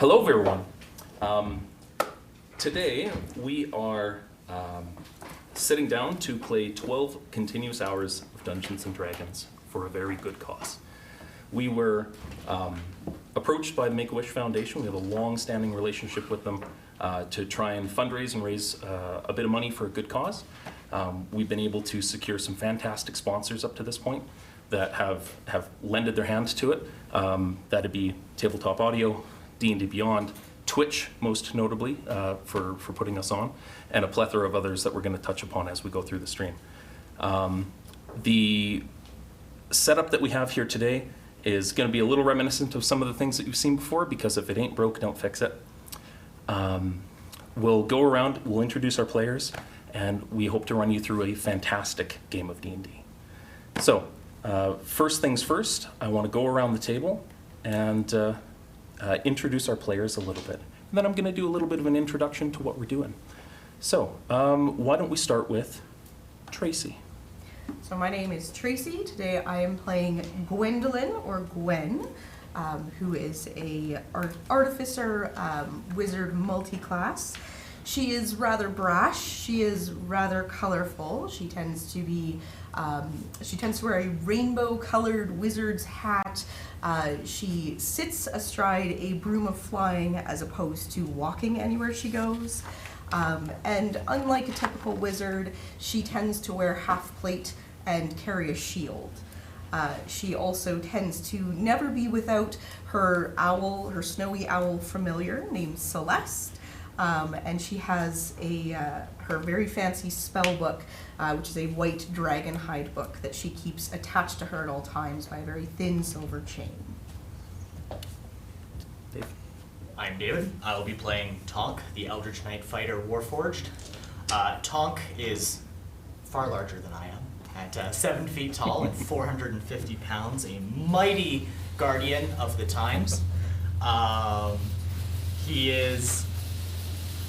Hello, everyone. Today we are sitting down to play 12 continuous hours of Dungeons & Dragons for a very good cause. We were approached by the Make-A-Wish Foundation. We have a long-standing relationship with them to try and fundraise and raise a bit of money for a good cause. We've been able to secure some fantastic sponsors up to this point that have lended their hand to it. That'd be Tabletop Audio, D&D Beyond, Twitch, most notably, for putting us on, and a plethora of others that we're going to touch upon as we go through the stream. The setup that we have here today is going to be a little reminiscent of some of the things that you've seen before, because if it ain't broke, don't fix it. We'll go around, we'll introduce our players, and we hope to run you through a fantastic game of D&D. So, first things first, I want to go around the table and introduce our players a little bit. And then I'm going to do a little bit of an introduction to what we're doing. So, why don't we start with Tracy? So my name is Tracy. Today I am playing Gwendolyn, or Gwen, who is a artificer, wizard multi-class. She is rather brash. She is rather colorful. She tends to be, she tends to wear a rainbow-colored wizard's hat. She sits astride a broom of flying as opposed to walking anywhere she goes. And unlike a typical wizard, she tends to wear half plate and carry a shield. She also tends to never be without her owl, her snowy owl familiar named Celeste. And she has her very fancy spell book, which is a white dragon hide book that she keeps attached to her at all times by a very thin silver chain. Dave? I'm David. I will be playing Tonk, the Eldritch Knight Fighter Warforged. Tonk is far larger than I am, at 7 feet tall and 450 pounds, a mighty guardian of the times. He is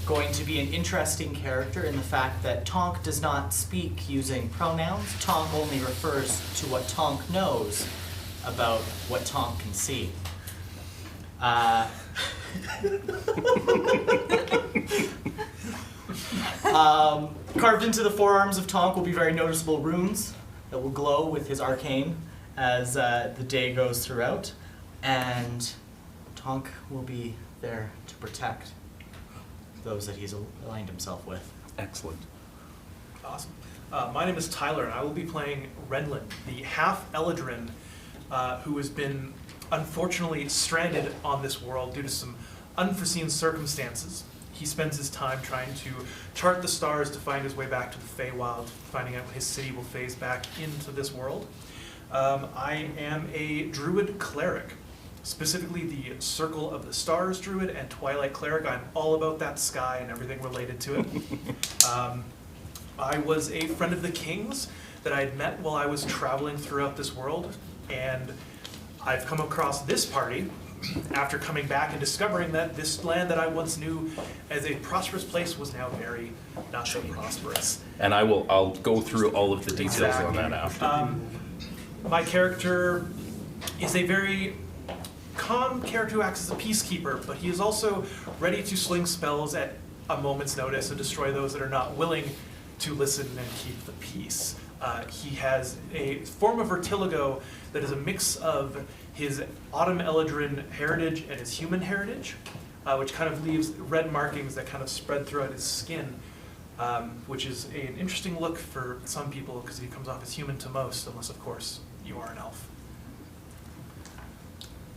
going to be an interesting character in the fact that Tonk does not speak using pronouns. Tonk only refers to what Tonk knows about what Tonk can see. Carved into the forearms of Tonk will be very noticeable runes that will glow with his arcane as the day goes throughout, and Tonk will be there to protect those that he's aligned himself with. Excellent. Awesome. My name is Tyler, and I will be playing Renlin, the half-Eladrin who has been unfortunately stranded on this world due to some unforeseen circumstances. He spends his time trying to chart the stars to find his way back to the Feywild, finding out when his city will phase back into this world. I am a druid cleric, specifically the Circle of the Stars druid and Twilight cleric. I'm all about that sky and everything related to it. I was a friend of the king's that I had met while I was traveling throughout this world, and I've come across this party after coming back and discovering that this land that I once knew as a prosperous place was now very not so prosperous. And I'll go through all of the details on that after. My character is a very calm character who acts as a peacekeeper, but he is also ready to sling spells at a moment's notice and destroy those that are not willing to listen and keep the peace. He has a form of vertigo that is a mix of his Autumn Eladrin heritage and his human heritage, which kind of leaves red markings that kind of spread throughout his skin, which is an interesting look for some people because he comes off as human to most, unless, of course, you are an elf.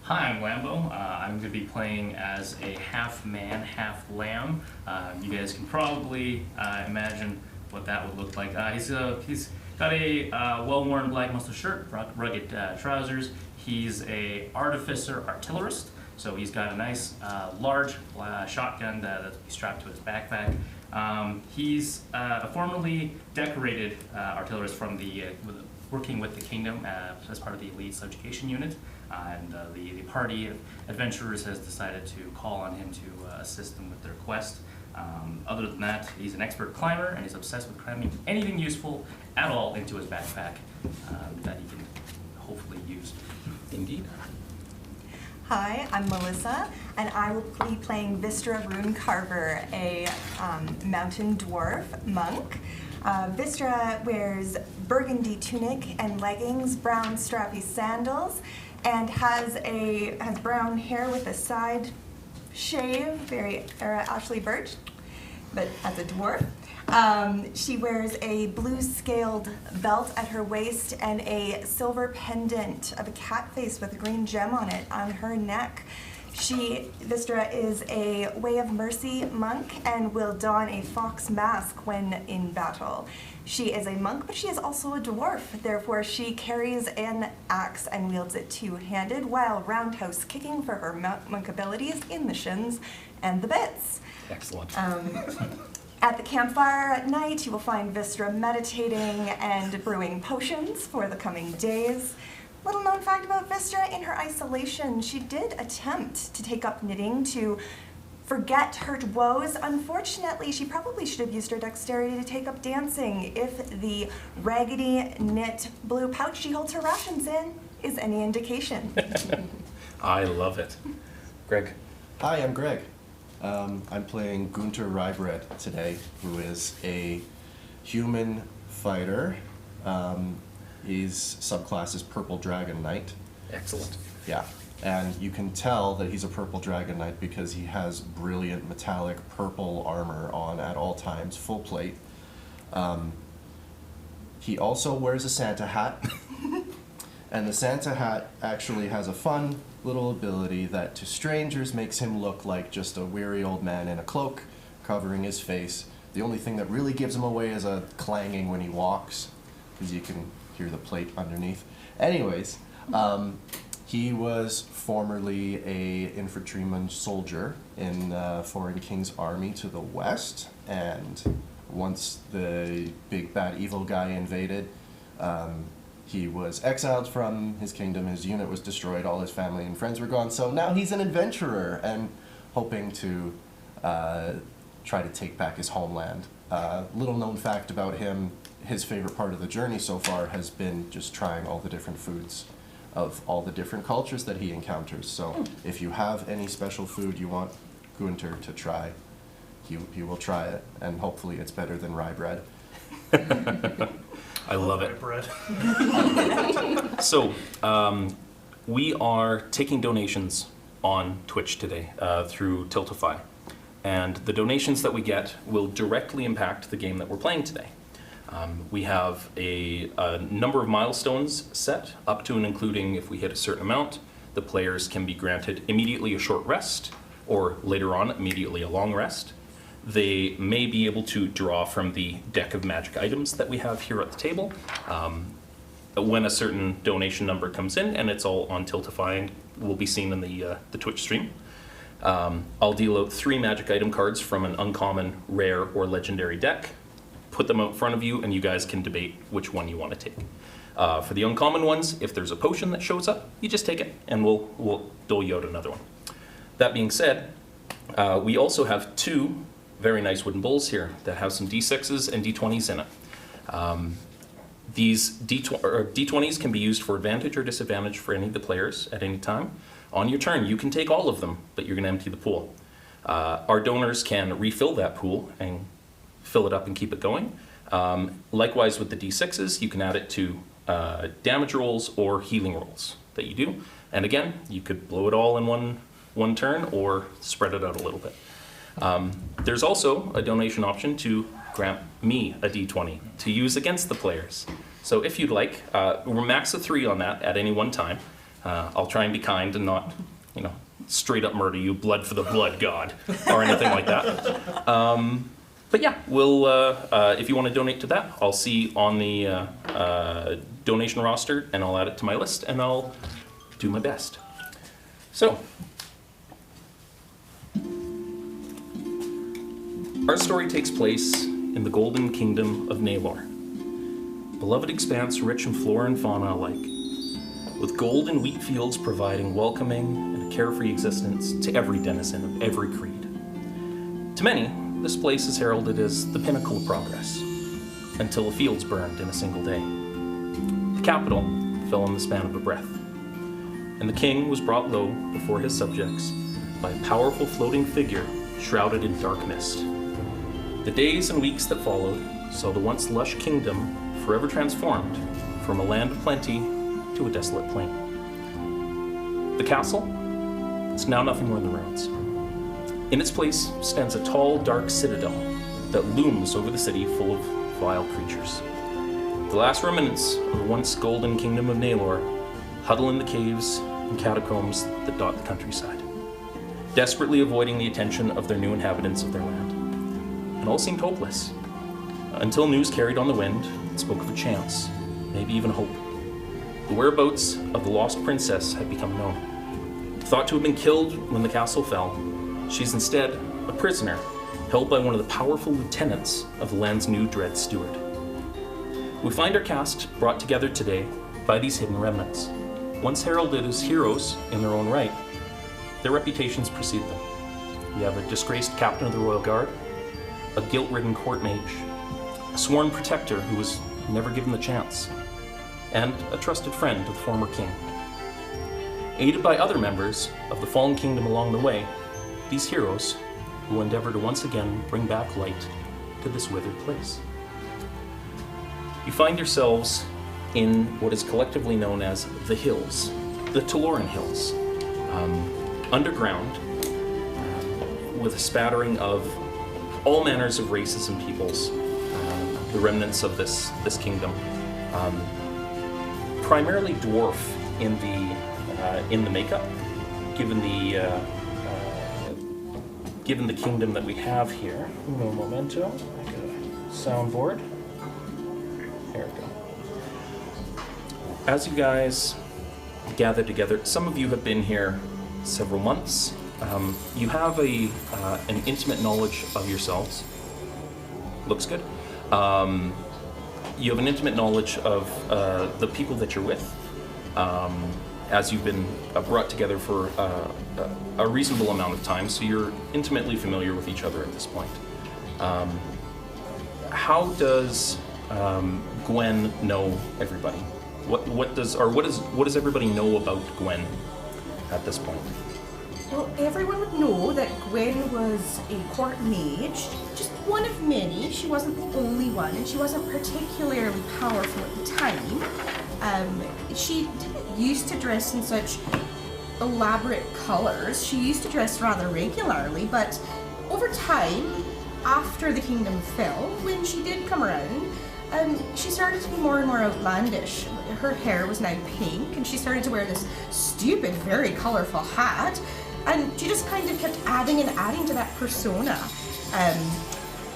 Hi, I'm Lambo. I'm going to be playing as a half-man, half-lamb. You guys can probably imagine what that would look like. He's got a well-worn black muscle shirt, rugged trousers. He's a artificer artillerist, so he's got a nice large shotgun that's strapped to his backpack. He's a formerly decorated artillerist from working with the kingdom as part of the elite subjugation unit, and the party of adventurers has decided to call on him to assist them with their quest. Other than that, he's an expert climber, and he's obsessed with cramming anything useful at all into his backpack that he can hopefully use. Indeed. Hi, I'm Melissa, and I will be playing Vistra Rune Carver, a mountain dwarf monk. Vistra wears burgundy tunic and leggings, brown strappy sandals, and has brown hair with a side shave, very Ashley Birch, but as a dwarf. She wears a blue scaled belt at her waist and a silver pendant of a cat face with a green gem on it on her neck. Vistra is a Way of Mercy monk and will don a fox mask when in battle. She is a monk, but she is also a dwarf. Therefore, she carries an axe and wields it two-handed while roundhouse kicking for her monk abilities in the shins and the bits. Excellent. At the campfire at night, you will find Vistra meditating and brewing potions for the coming days. Little known fact about Vistra, in her isolation, she did attempt to take up knitting to forget her woes. Unfortunately, she probably should have used her dexterity to take up dancing if the raggedy knit blue pouch she holds her rations in is any indication. I love it. Greg. Hi, I'm Greg. I'm playing Gunter Rybred today, who is a human fighter. His subclass is Purple Dragon Knight. Excellent. Yeah, and you can tell that he's a Purple Dragon Knight because he has brilliant metallic purple armor on at all times, full plate. He also wears a Santa hat, and the Santa hat actually has a fun little ability that to strangers makes him look like just a weary old man in a cloak covering his face. The only thing that really gives him away is a clanging when he walks, because you can hear the plate underneath. Anyways, he was formerly a infantryman soldier in Foreign King's army to the west, and once the big bad evil guy invaded, he was exiled from his kingdom, his unit was destroyed, all his family and friends were gone, so now he's an adventurer and hoping to try to take back his homeland. Little known fact about him, his favorite part of the journey so far has been just trying all the different foods of all the different cultures that he encounters. So if you have any special food you want Gunter to try, he will try it, and hopefully it's better than rye bread. I love it. Bread. So, we are taking donations on Twitch today through Tiltify. And the donations that we get will directly impact the game that we're playing today. We have a number of milestones set, up to and including if we hit a certain amount, the players can be granted immediately a short rest, or later on, immediately a long rest. They may be able to draw from the deck of magic items that we have here at the table. When a certain donation number comes in, and it's all on Tiltify and will be seen in the Twitch stream, I'll deal out 3 magic item cards from an uncommon, rare, or legendary deck, put them out in front of you, and you guys can debate which one you want to take. For the uncommon ones, if there's a potion that shows up, you just take it, and we'll dole you out another one. That being said, we also have 2 very nice wooden bowls here that have some D6s and D20s in it. These D20s can be used for advantage or disadvantage for any of the players at any time. On your turn, you can take all of them, but you're going to empty the pool. Our donors can refill that pool and fill it up and keep it going. Likewise with the D6s, you can add it to damage rolls or healing rolls that you do. And again, you could blow it all in one turn or spread it out a little bit. There's also a donation option to grant me a D20 to use against the players. So if you'd like, we're max of 3 on that at any one time. I'll try and be kind and not, straight up murder you, blood for the blood god, or anything like that. But yeah, we'll, if you want to donate to that, I'll see on the donation roster, and I'll add it to my list, and I'll do my best. So, our story takes place in the Golden Kingdom of Naylor. Beloved expanse rich in flora and fauna alike, with gold and wheat fields providing welcoming and a carefree existence to every denizen of every creed. To many, this place is heralded as the pinnacle of progress, until the fields burned in a single day. The capital fell in the span of a breath, and the king was brought low before his subjects by a powerful floating figure shrouded in dark mist. The days and weeks that followed saw the once lush kingdom forever transformed from a land of plenty to a desolate plain. The castle is now nothing more than ruins. In its place stands a tall, dark citadel that looms over the city full of vile creatures. The last remnants of the once golden kingdom of Naelor huddle in the caves and catacombs that dot the countryside, desperately avoiding the attention of their new inhabitants of their land. And all seemed hopeless, until news carried on the wind spoke of a chance, maybe even hope. The whereabouts of the lost princess had become known. Thought to have been killed when the castle fell, she's instead a prisoner held by one of the powerful lieutenants of the land's new dread steward. We find our cast brought together today by these hidden remnants. Once heralded as heroes in their own right, their reputations precede them. We have a disgraced captain of the Royal Guard, a guilt-ridden court mage, a sworn protector who was never given the chance, and a trusted friend of the former king. Aided by other members of the fallen kingdom along the way, these heroes will endeavor to once again bring back light to this withered place. You find yourselves in what is collectively known as the Hills, the Taloran Hills, underground, with a spattering of all manners of races and peoples, the remnants of this kingdom, primarily dwarf in the makeup, given the kingdom that we have here. Uno momento. I got a soundboard. There we go. As you guys gather together, some of you have been here several months. You have an intimate knowledge of yourselves. Looks good. You have an intimate knowledge of the people that you're with, as you've been brought together for a reasonable amount of time, so you're intimately familiar with each other at this point. How does Gwen know everybody? What does everybody know about Gwen at this point? Well, everyone would know that Gwen was a court mage, just one of many. She wasn't the only one, and she wasn't particularly powerful at the time. She didn't used to dress in such elaborate colors. She used to dress rather regularly, but over time, after the kingdom fell, when she did come around, she started to be more and more outlandish. Her hair was now pink, and she started to wear this stupid, very colorful hat. And she just kind of kept adding and adding to that persona.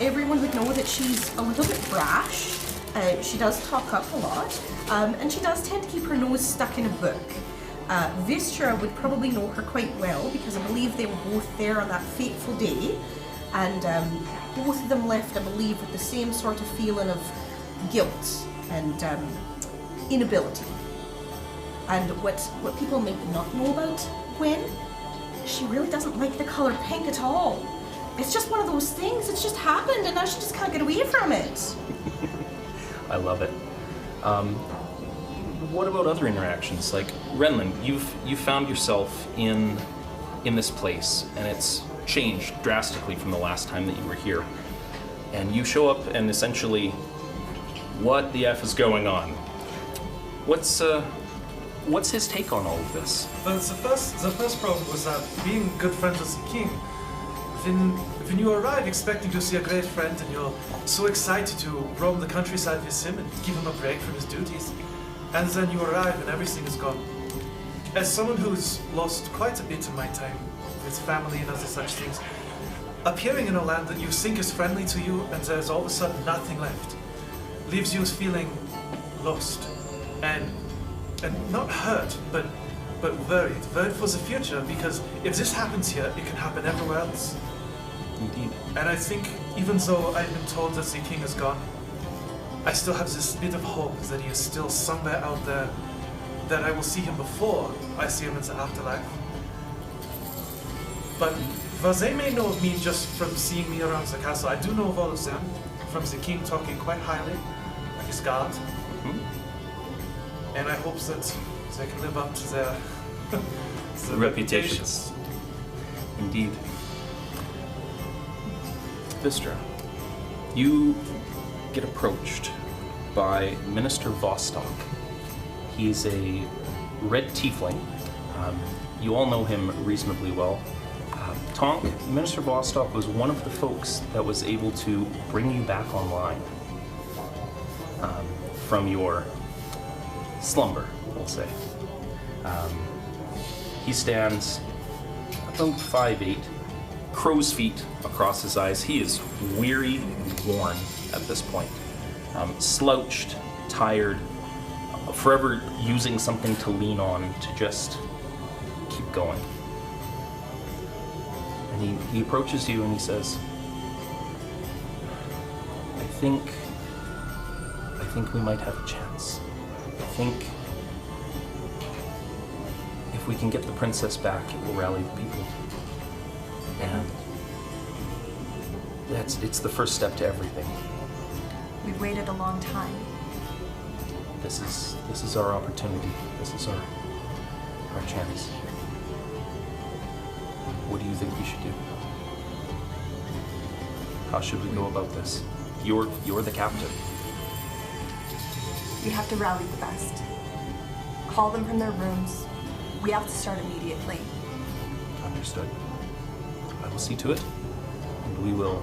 Everyone would know that she's a little bit brash. She does talk up a lot. And she does tend to keep her nose stuck in a book. Vistra would probably know her quite well because I believe they were both there on that fateful day. And both of them left, I believe, with the same sort of feeling of guilt and inability. And what people may not know about Gwen, she really doesn't like the color pink at all. It's just one of those things. It's just happened, and now she just can't get away from it. I love it. What about other interactions? Like Renlin, you've found yourself in this place, and it's changed drastically from the last time that you were here. And you show up, and essentially, what the F is going on? What's his take on all of this? Well, the first problem was that being good friends with the king, when you arrive expecting to see a great friend and you're so excited to roam the countryside with him and give him a break from his duties, and then you arrive and everything is gone. As someone who's lost quite a bit of my time with family and other such things, appearing in a land that you think is friendly to you and there's all of a sudden nothing left, leaves you feeling lost and not hurt, but worried for the future, because if this happens here, it can happen everywhere else. Indeed. And I think even though I've been told that the king is gone, I still have this bit of hope that he is still somewhere out there, that I will see him before I see him in the afterlife. But well, they may know of me just from seeing me around the castle. I do know of all of them, from the king talking quite highly of his guard. Mm-hmm. And I hope that they can live up to their It's the Reputations. Indeed. Vistra, you get approached by Minister Vostok. He's a red tiefling. You all know him reasonably well. Tonk, Minister Vostok was one of the folks that was able to bring you back online from your slumber, we'll say. He stands about 5'8", crow's feet across his eyes. He is weary and worn at this point. Slouched, tired, forever using something to lean on to just keep going. And he approaches you and he says, I think we might have a chance. I think if we can get the princess back, it will rally the people. And it's the first step to everything. We've waited a long time. This is our opportunity. This is our chance. What do you think we should do? How should we go about this? You're the captain. We have to rally the best. Call them from their rooms. We have to start immediately. Understood. I will see to it, and we'll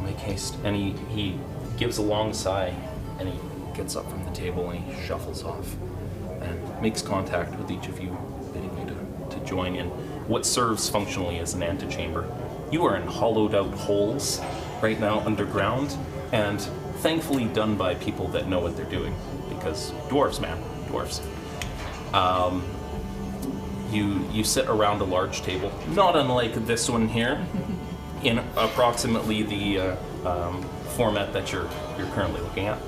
make haste. And he gives a long sigh, and he gets up from the table and he shuffles off and makes contact with each of you, bidding you to join in what serves functionally as an antechamber. You are in hollowed out holes right now underground, and thankfully done by people that know what they're doing, because dwarves, man, dwarves. You sit around a large table, not unlike this one here, in approximately the format that you're currently looking at.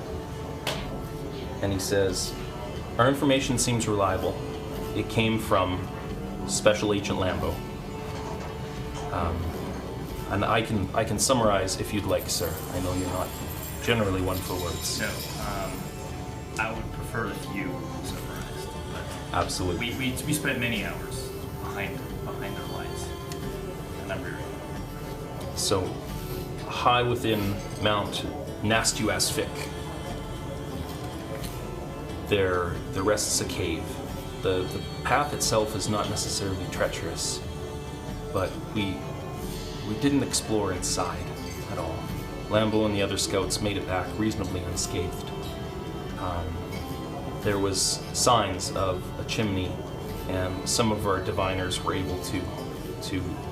And he says, our information seems reliable. It came from Special Agent Lambo. And I can summarize if you'd like, sir. I know you're not generally one for words. No, I would prefer if you summarized. But Absolutely. we spent many hours behind our lines, and I'm weary. So, high within Mount Nastuasvik, there rests a cave. The path itself is not necessarily treacherous, but we didn't explore inside at all. Lambo and the other scouts made it back reasonably unscathed. There was signs of a chimney, and some of our diviners were able to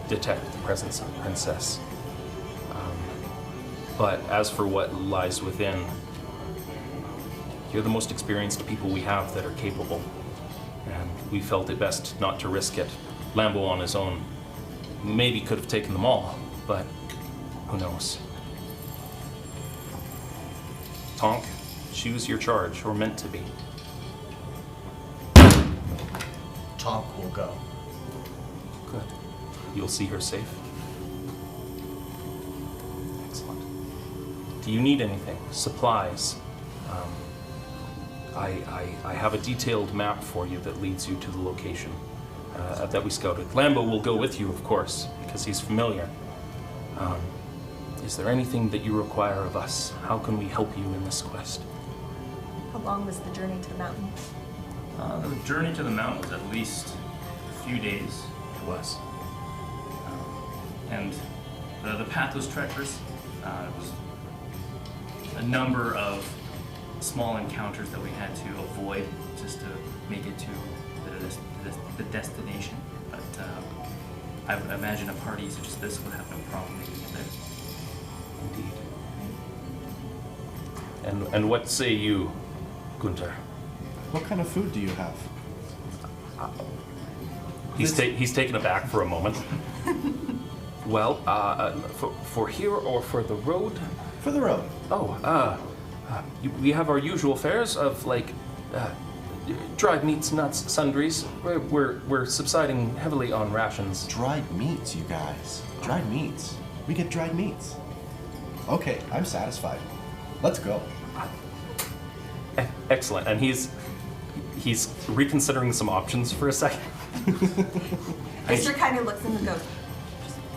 detect the presence of the princess. But as for what lies within, you're the most experienced people we have that are capable, and we felt it best not to risk it. Lambo on his own maybe could have taken them all, but who knows? Tonk, she was your charge, or meant to be. Tonk will go. Good. You'll see her safe. Excellent. Do you need anything? Supplies? I have a detailed map for you that leads you to the location that we scouted. Lambo will go with you, of course, because he's familiar. Is there anything that you require of us? How can we help you in this quest? How long was the journey to the mountain? The journey to the mountain was at least a few days. It was. And the path was treacherous. It was a number of small encounters that we had to avoid just to make it to the destination. But I would imagine a party such as this would have no problem making it there. Indeed. And what say you, Gunter? What kind of food do you have? He's taken aback for a moment. Well, for here or for the road? For the road. Oh, we have our usual fares of dried meats, nuts, sundries. We're subsiding heavily on rations. Dried meats, you guys. Dried meats. We get dried meats. Okay, I'm satisfied. Let's go. Excellent. And He's reconsidering some options for a second. Vistra kind of looks and goes,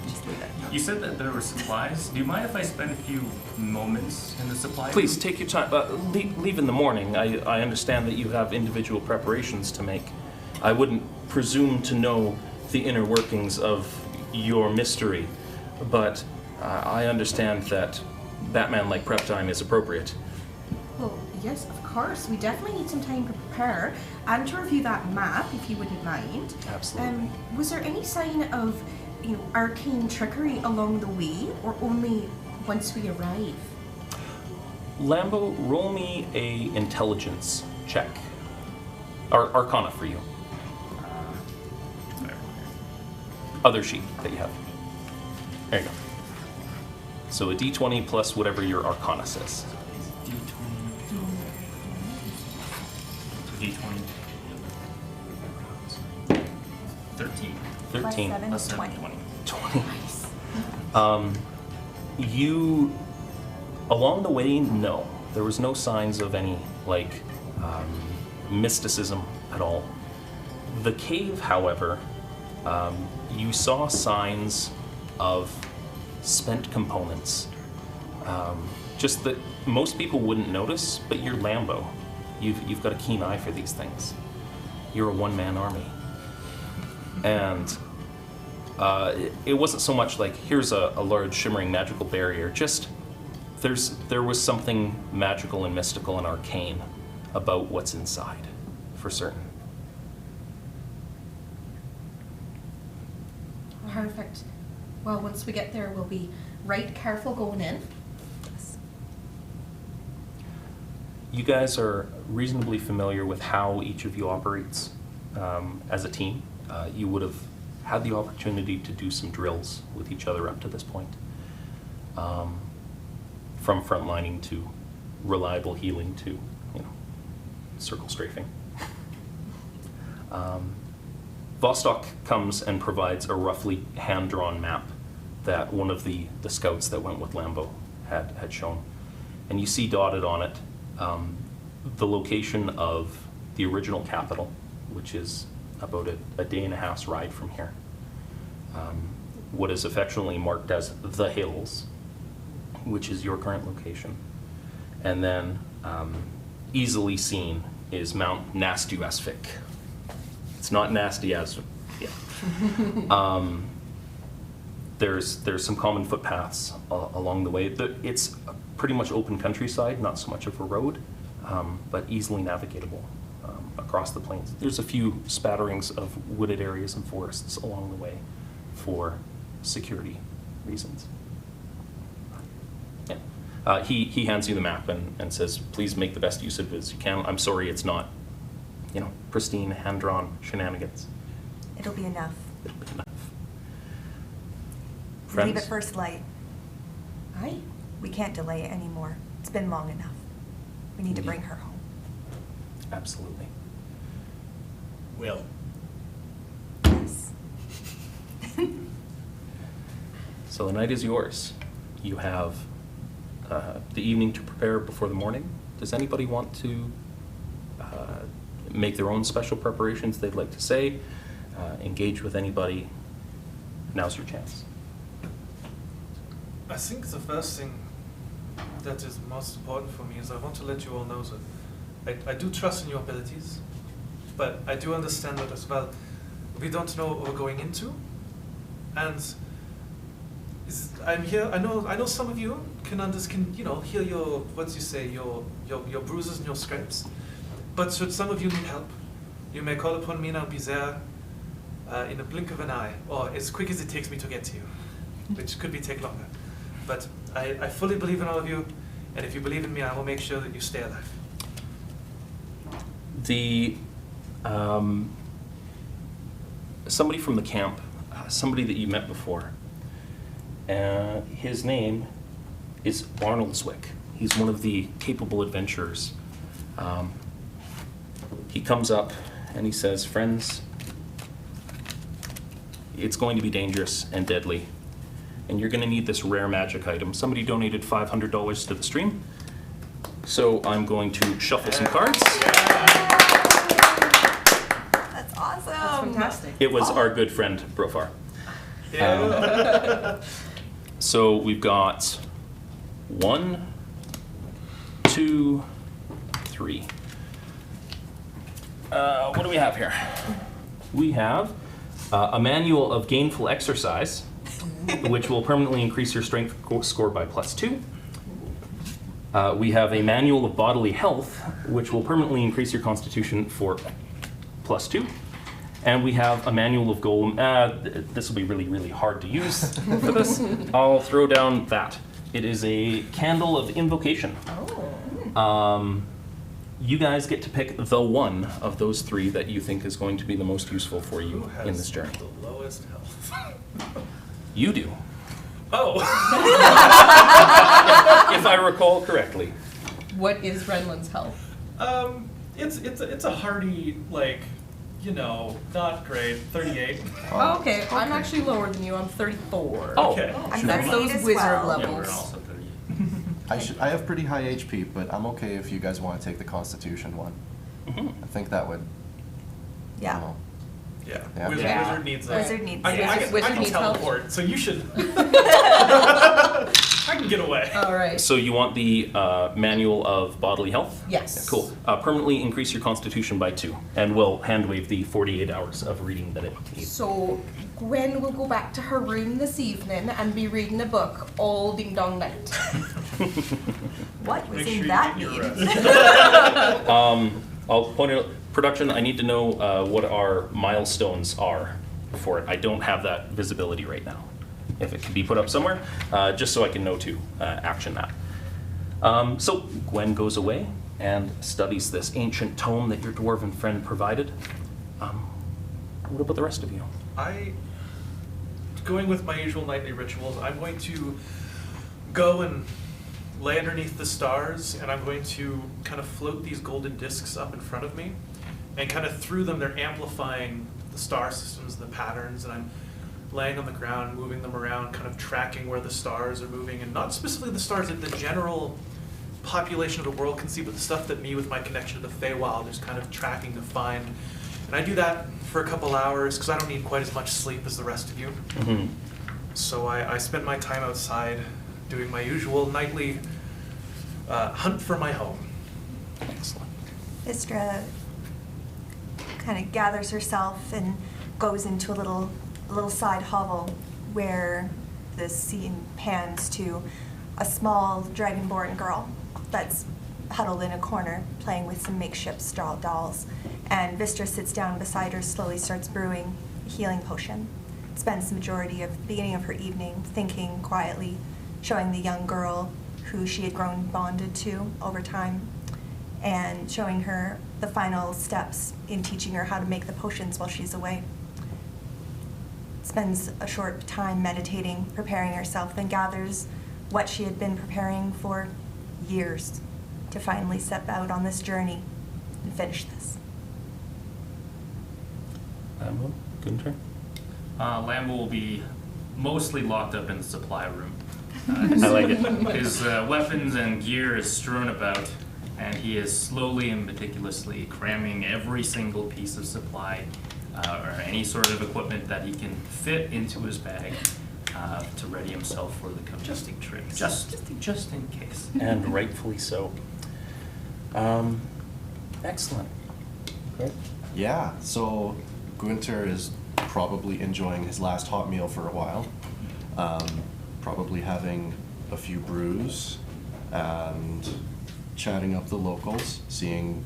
just leave it. You said that there were supplies. Do you mind if I spend a few moments in the supply Please room? take your time. Leave in the morning. I understand that you have individual preparations to make. I wouldn't presume to know the inner workings of your mystery, but I understand that Batman-like prep time is appropriate. Well, yes, of course. We definitely need some time to prepare and to review that map, if you wouldn't mind. Absolutely. Was there any sign of, arcane trickery along the way, or only once we arrive? Lambo, roll me a intelligence check. Arcana for you. Other sheet that you have. There you go. So a d20 plus whatever your Arcana says. D20. 13. 13. Plus 7 is 20. 20. You, along the way, no. There was no signs of any, mysticism at all. The cave, however, you saw signs of spent components. Just that most people wouldn't notice, but you're Lambo. You've got a keen eye for these things. You're a one-man army. And it wasn't so much like, here's a large shimmering magical barrier, just there was something magical and mystical and arcane about what's inside, for certain. Perfect. Well, once we get there, we'll be right careful going in. You guys are reasonably familiar with how each of you operates as a team. You would have had the opportunity to do some drills with each other up to this point. From frontlining to reliable healing to, circle strafing. Vostok comes and provides a roughly hand-drawn map that one of the scouts that went with Lambo had shown. And you see dotted on it the location of the original capital, which is about a day and a half's ride from here. What is affectionately marked as the Hills, which is your current location. And then easily seen is Mount Nastuasvik. It's not nasty as, yeah. There's some common footpaths along the way. It's pretty much open countryside, not so much of a road, but easily navigatable across the plains. There's a few spatterings of wooded areas and forests along the way for security reasons. Yeah. He hands you the map and says, please make the best use of it as you can. I'm sorry it's not, pristine, hand-drawn shenanigans. It'll be enough. It'll be enough. Leave Friends? at first light. Aye. We can't delay it anymore. It's been long enough. We need to Indeed. bring her home. Absolutely. Will. Yes. So the night is yours. You have the evening to prepare before the morning. Does anybody want to make their own special preparations they'd like to say? Engage with anybody? Now's your chance. I think the first thing that is most important for me is I want to let you all know that I do trust in your abilities, but I do understand that as well. We don't know what we're going into, and I'm here. I know some of you can heal your your bruises and your scrapes, but should some of you need help, you may call upon me and I'll be there in a blink of an eye, or as quick as it takes me to get to you, which could take longer. But I fully believe in all of you, and if you believe in me, I will make sure that you stay alive. Somebody from the camp, somebody that you met before, his name is Barnoldswick. He's one of the capable adventurers. He comes up and he says, friends, it's going to be dangerous and deadly, and you're going to need this rare magic item. Somebody donated $500 to the stream, so I'm going to shuffle some cards. fantastic. It was our good friend Brofar. Yeah. So we've got 1, 2, 3. What do we have here? We have a manual of gainful exercise, which will permanently increase your strength score by +2. We have a manual of bodily health, which will permanently increase your constitution for +2. And we have a manual of this will be really, really hard to use for this. I'll throw down that. It is a candle of invocation. You guys get to pick the one of those 3 that you think is going to be the most useful for you Who has in this journey. the lowest health? You do, Oh. if I recall correctly. What is Renlin's health? It's a hearty, like, not great. 38. Oh, okay, I'm actually lower than you. I'm 34. Oh. Okay. I'm That's 38 those as wizard well. Yeah, we're levels. also 38. I have pretty high HP, but I'm okay if you guys want to take the Constitution one. Mhm. I think that would. Yeah. Yeah. Yeah. Wizard needs a... Wizard needs I that. can Wizard needs help. teleport, so you should... I can get away. All right. So you want the manual of bodily health? Yes. Cool. Permanently increase your constitution by 2, and we'll hand wave the 48 hours of reading that it needs. So Gwen will go back to her room this evening and be reading a book all ding dong night. What was Make sure in you that get your meeting? rest. I'll point out, production, I need to know what our milestones are for it. I don't have that visibility right now. If it can be put up somewhere, just so I can know to action that. So Gwen goes away and studies this ancient tome that your dwarven friend provided. What about the rest of you? Going with my usual nightly rituals, I'm going to go and lay underneath the stars, and I'm going to kind of float these golden discs up in front of me, and kind of through them, they're amplifying the star systems, the patterns, and I'm laying on the ground, moving them around, kind of tracking where the stars are moving, and not specifically the stars that the general population of the world can see, but the stuff that me, with my connection to the Feywild, is kind of tracking to find. And I do that for a couple hours, because I don't need quite as much sleep as the rest of you. Mm-hmm. So I spend my time outside doing my usual nightly hunt for my home. Excellent. Istra kind of gathers herself and goes into a little side hovel where the scene pans to a small dragonborn girl that's huddled in a corner playing with some makeshift straw dolls. And Vistra sits down beside her, slowly starts brewing a healing potion. Spends the majority of the beginning of her evening thinking quietly, showing the young girl who she had grown bonded to over time, and showing her the final steps in teaching her how to make the potions while she's away. Spends a short time meditating, preparing herself, then gathers what she had been preparing for years to finally set out on this journey and finish this. Gunter? Lambo will be mostly locked up in the supply room. I like it. His weapons and gear is strewn about, and he is slowly and meticulously cramming every single piece of supply or any sort of equipment that he can fit into his bag to ready himself for the coming trip. Just in case. And rightfully so. Excellent. Great. Yeah, so Gunther is probably enjoying his last hot meal for a while. Probably having a few brews and chatting up the locals, seeing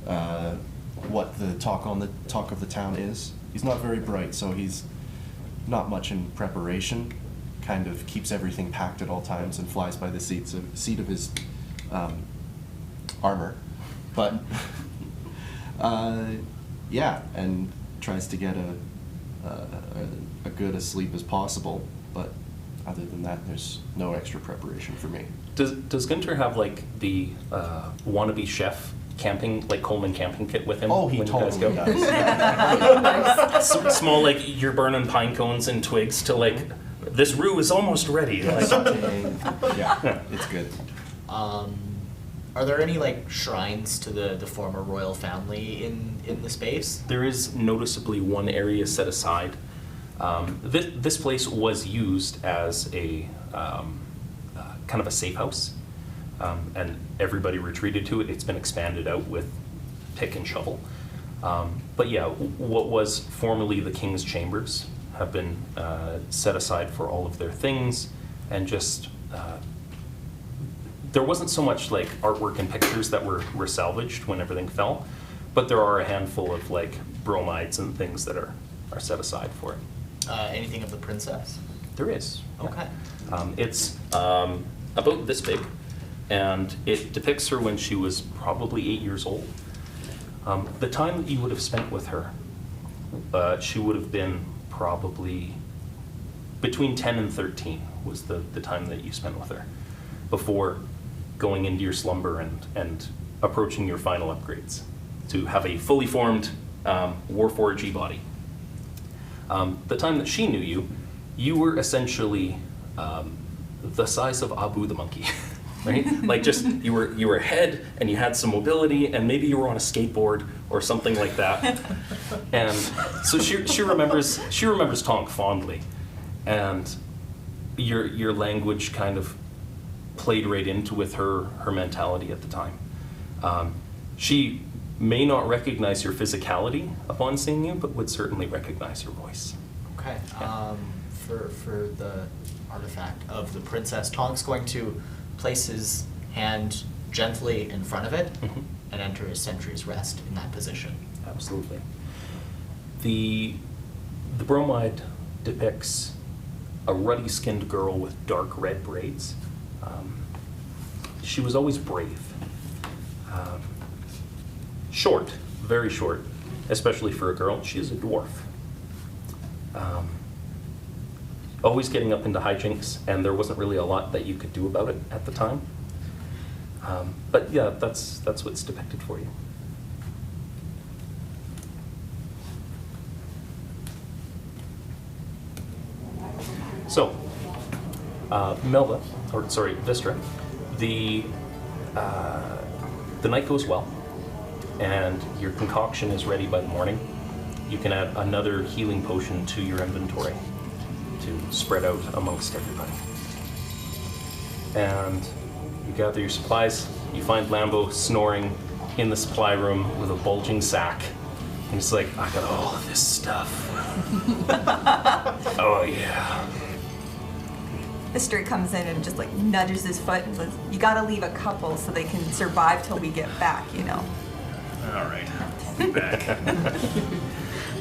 what the talk of the town is. He's not very bright, so he's not much in preparation. Kind of keeps everything packed at all times and flies by the seat of his armor, but yeah, and tries to get a good as sleep as possible. But other than that, there's no extra preparation for me. Does Gunter have like the wannabe chef camping, like Coleman camping kit with him? Oh, he when you guys totally go? does. Small, like you're burning pine cones and twigs to like, this roux is almost ready. Like, Yeah, it's good. Are Are there any like shrines to the former royal family in the space? There is noticeably one area set aside. This place was used as a kind of a safe house, and everybody retreated to it. It's been expanded out with pick and shovel. But yeah, what was formerly the king's chambers have been set aside for all of their things, and just there wasn't so much like artwork and pictures that were salvaged when everything fell, but there are a handful of like bromides and things that are set aside for it. Anything of the princess? There is. Okay. It's about this big, and it depicts her when she was probably 8 years old. The time that you would have spent with her, she would have been probably between 10 and 13 was the time that you spent with her before going into your slumber and approaching your final upgrades to have a fully formed Warforged body. The time that she knew you, you were essentially the size of Abu the monkey, right? Like just you were a head and you had some mobility and maybe you were on a skateboard or something like that. And so she remembers Tonk fondly, and your language kind of played right into with her mentality at the time. She may not recognize your physicality upon seeing you, but would certainly recognize your voice. Okay. Yeah. For the artifact of the princess, Tonk's going to place his hand gently in front of it and enter his sentry's rest in that position. Absolutely. The bromide depicts a ruddy-skinned girl with dark red braids. She was always brave. Short, very short, especially for a girl. She is a dwarf. Always getting up into hijinks, and there wasn't really a lot that you could do about it at the time. But yeah, that's what's depicted for you. So, Melva, or sorry, Vistra, the night goes well, and your concoction is ready by the morning. You can add another healing potion to your inventory to spread out amongst everybody. And you gather your supplies. You find Lambo snoring in the supply room with a bulging sack. And he's like, I got all of this stuff. Oh yeah. Vistra comes in and just like nudges his foot and says, "You gotta leave a couple so they can survive till we get back, you know." All right, I'll be back.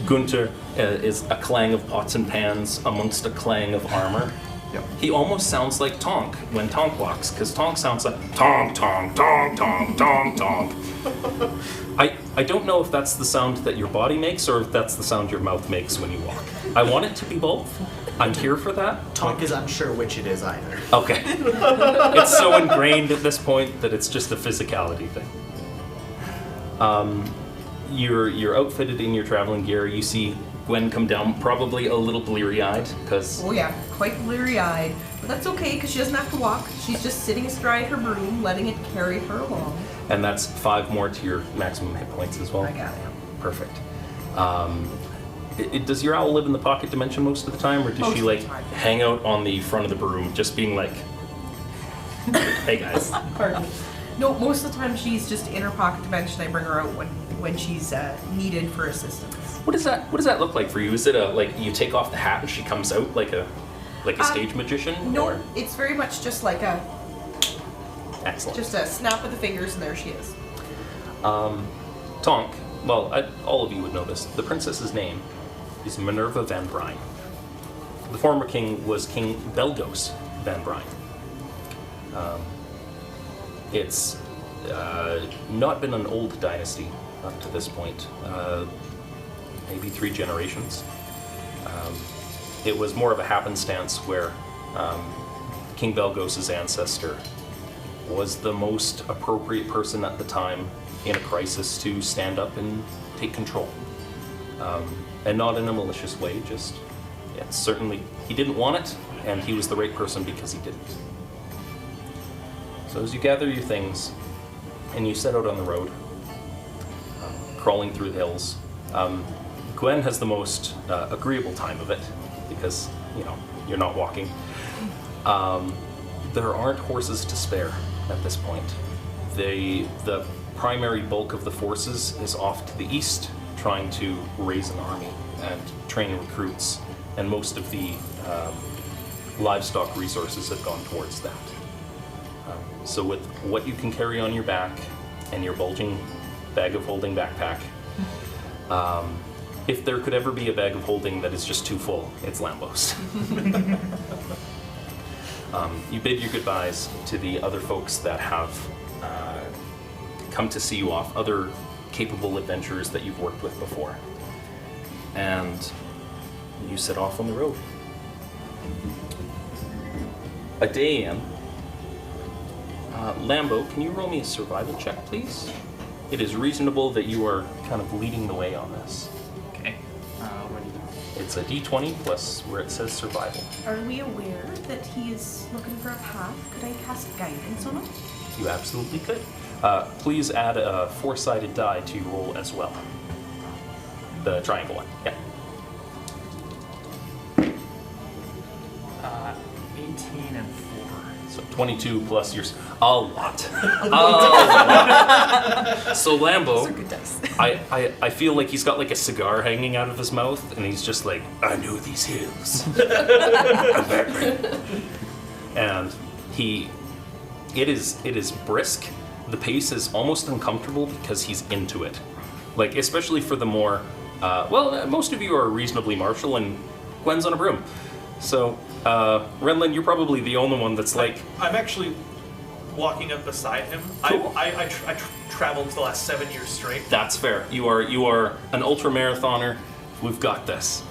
Gunter is a clang of pots and pans amongst a clang of armor. Yep. He almost sounds like Tonk when Tonk walks, because Tonk sounds like Tonk, Tonk, Tonk, Tonk, Tonk, Tonk. I don't know if that's the sound that your body makes or if that's the sound your mouth makes when you walk. I want it to be both. I'm here for that. Tonk is unsure which it is either. Okay. It's so ingrained at this point that it's just a physicality thing. You're outfitted in your traveling gear. You see Gwen come down, probably a little bleary-eyed, because... Oh yeah, quite bleary-eyed. But that's okay, because she doesn't have to walk. She's just sitting astride her broom, letting it carry her along. And that's 5 more to your maximum hit points as well? I got it. Perfect. Does your owl live in the pocket dimension most of the time, or does Most she of the like time. hang out on the front of the broom, just being like, "Hey guys"? Pardon me. No, most of the time she's just in her pocket dimension. I bring her out when she's needed for assistance. What does that look like for you? Is it a like you take off the hat and she comes out like a stage magician? No, or? it's very much just like a Excellent. just a snap of the fingers and there she is. Tonk. Well, all of you would know this. The princess's name is Minerva Van Bryn. The former king was King Belgos Van Bryn. It's not been an old dynasty up to this point, maybe 3 generations. It was more of a happenstance where King Belgos' ancestor was the most appropriate person at the time in a crisis to stand up and take control. And not in a malicious way, just, yeah, certainly he didn't want it, and he was the right person because he didn't. So as you gather your things, and you set out on the road, crawling through the hills. Gwen has the most agreeable time of it because, you know, you're not walking. There aren't horses to spare at this point. The primary bulk of the forces is off to the east, trying to raise an army and train recruits, and most of the livestock resources have gone towards that. So with what you can carry on your back and your bulging bag of holding backpack, if there could ever be a bag of holding that is just too full, it's Lambo's. You bid your goodbyes to the other folks that have come to see you off, other capable adventurers that you've worked with before. And you set off on the road. A day in, Lambo, can you roll me a survival check, please? It is reasonable that you are kind of leading the way on this. Okay. What do you do? It's a d20 plus where it says survival. Are we aware that he is looking for a path? Could I cast guidance on him? You absolutely could. Please add a 4-sided die to your roll as well. The triangle one, yeah. 18 and 4. So 22 plus yours. A lot. A lot. So Lambo, Those are good dice. I feel like he's got like a cigar hanging out of his mouth, and he's just like, I know these hills. And it is brisk. The pace is almost uncomfortable because he's into it. Like, especially for the more, most of you are reasonably martial, and Gwen's on a broom. So, Renlin, you're probably the only one that's like... I'm actually walking up beside him. Cool. I traveled the last 7 years straight. That's fair. You are an ultra marathoner. We've got this.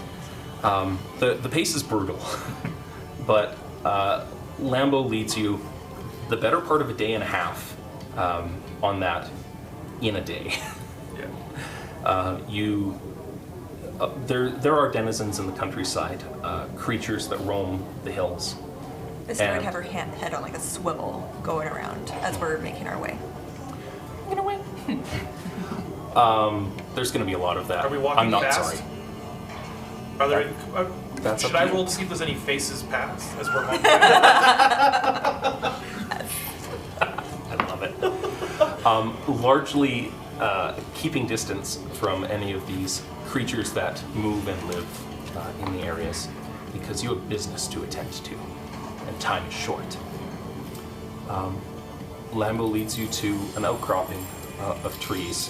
The pace is brutal, but Lambo leads you the better part of a day and a half on that in a day. Yeah. There are denizens in the countryside, creatures that roam the hills. Vista would And- have her head on like a swivel going around as we're making our way. I'm gonna win. There's going to be a lot of that. Are we walking I'm not fast? sorry. Are there? That's should up to I you. roll to see if there's any faces past as we're walking? I love it. Largely keeping distance from any of these creatures that move and live in the areas, because you have business to attend to, and time is short. Lambo leads you to an outcropping of trees,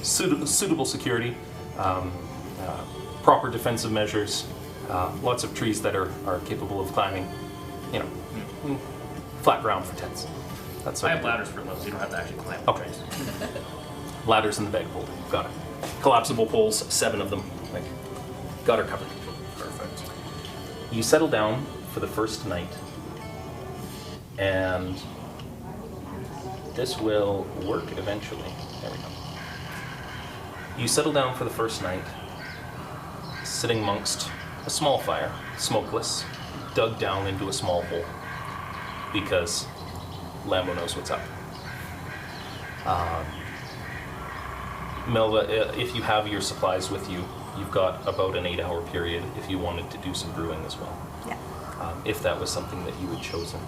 suitable security, proper defensive measures, lots of trees that are capable of climbing, flat ground for tents. That's I have ladders for those. You don't have to actually climb. Okay. Ladders in the bag hold. Got it. Collapsible poles, 7 of them. Like, got her covered. Perfect. You settle down for the first night, and this will work eventually. There we go. You settle down for the first night, sitting amongst a small fire, smokeless, dug down into a small hole, because Lambo knows what's up. Melva, if you have your supplies with you, you've got about an 8-hour period if you wanted to do some brewing as well. Yeah. If that was something that you had chosen.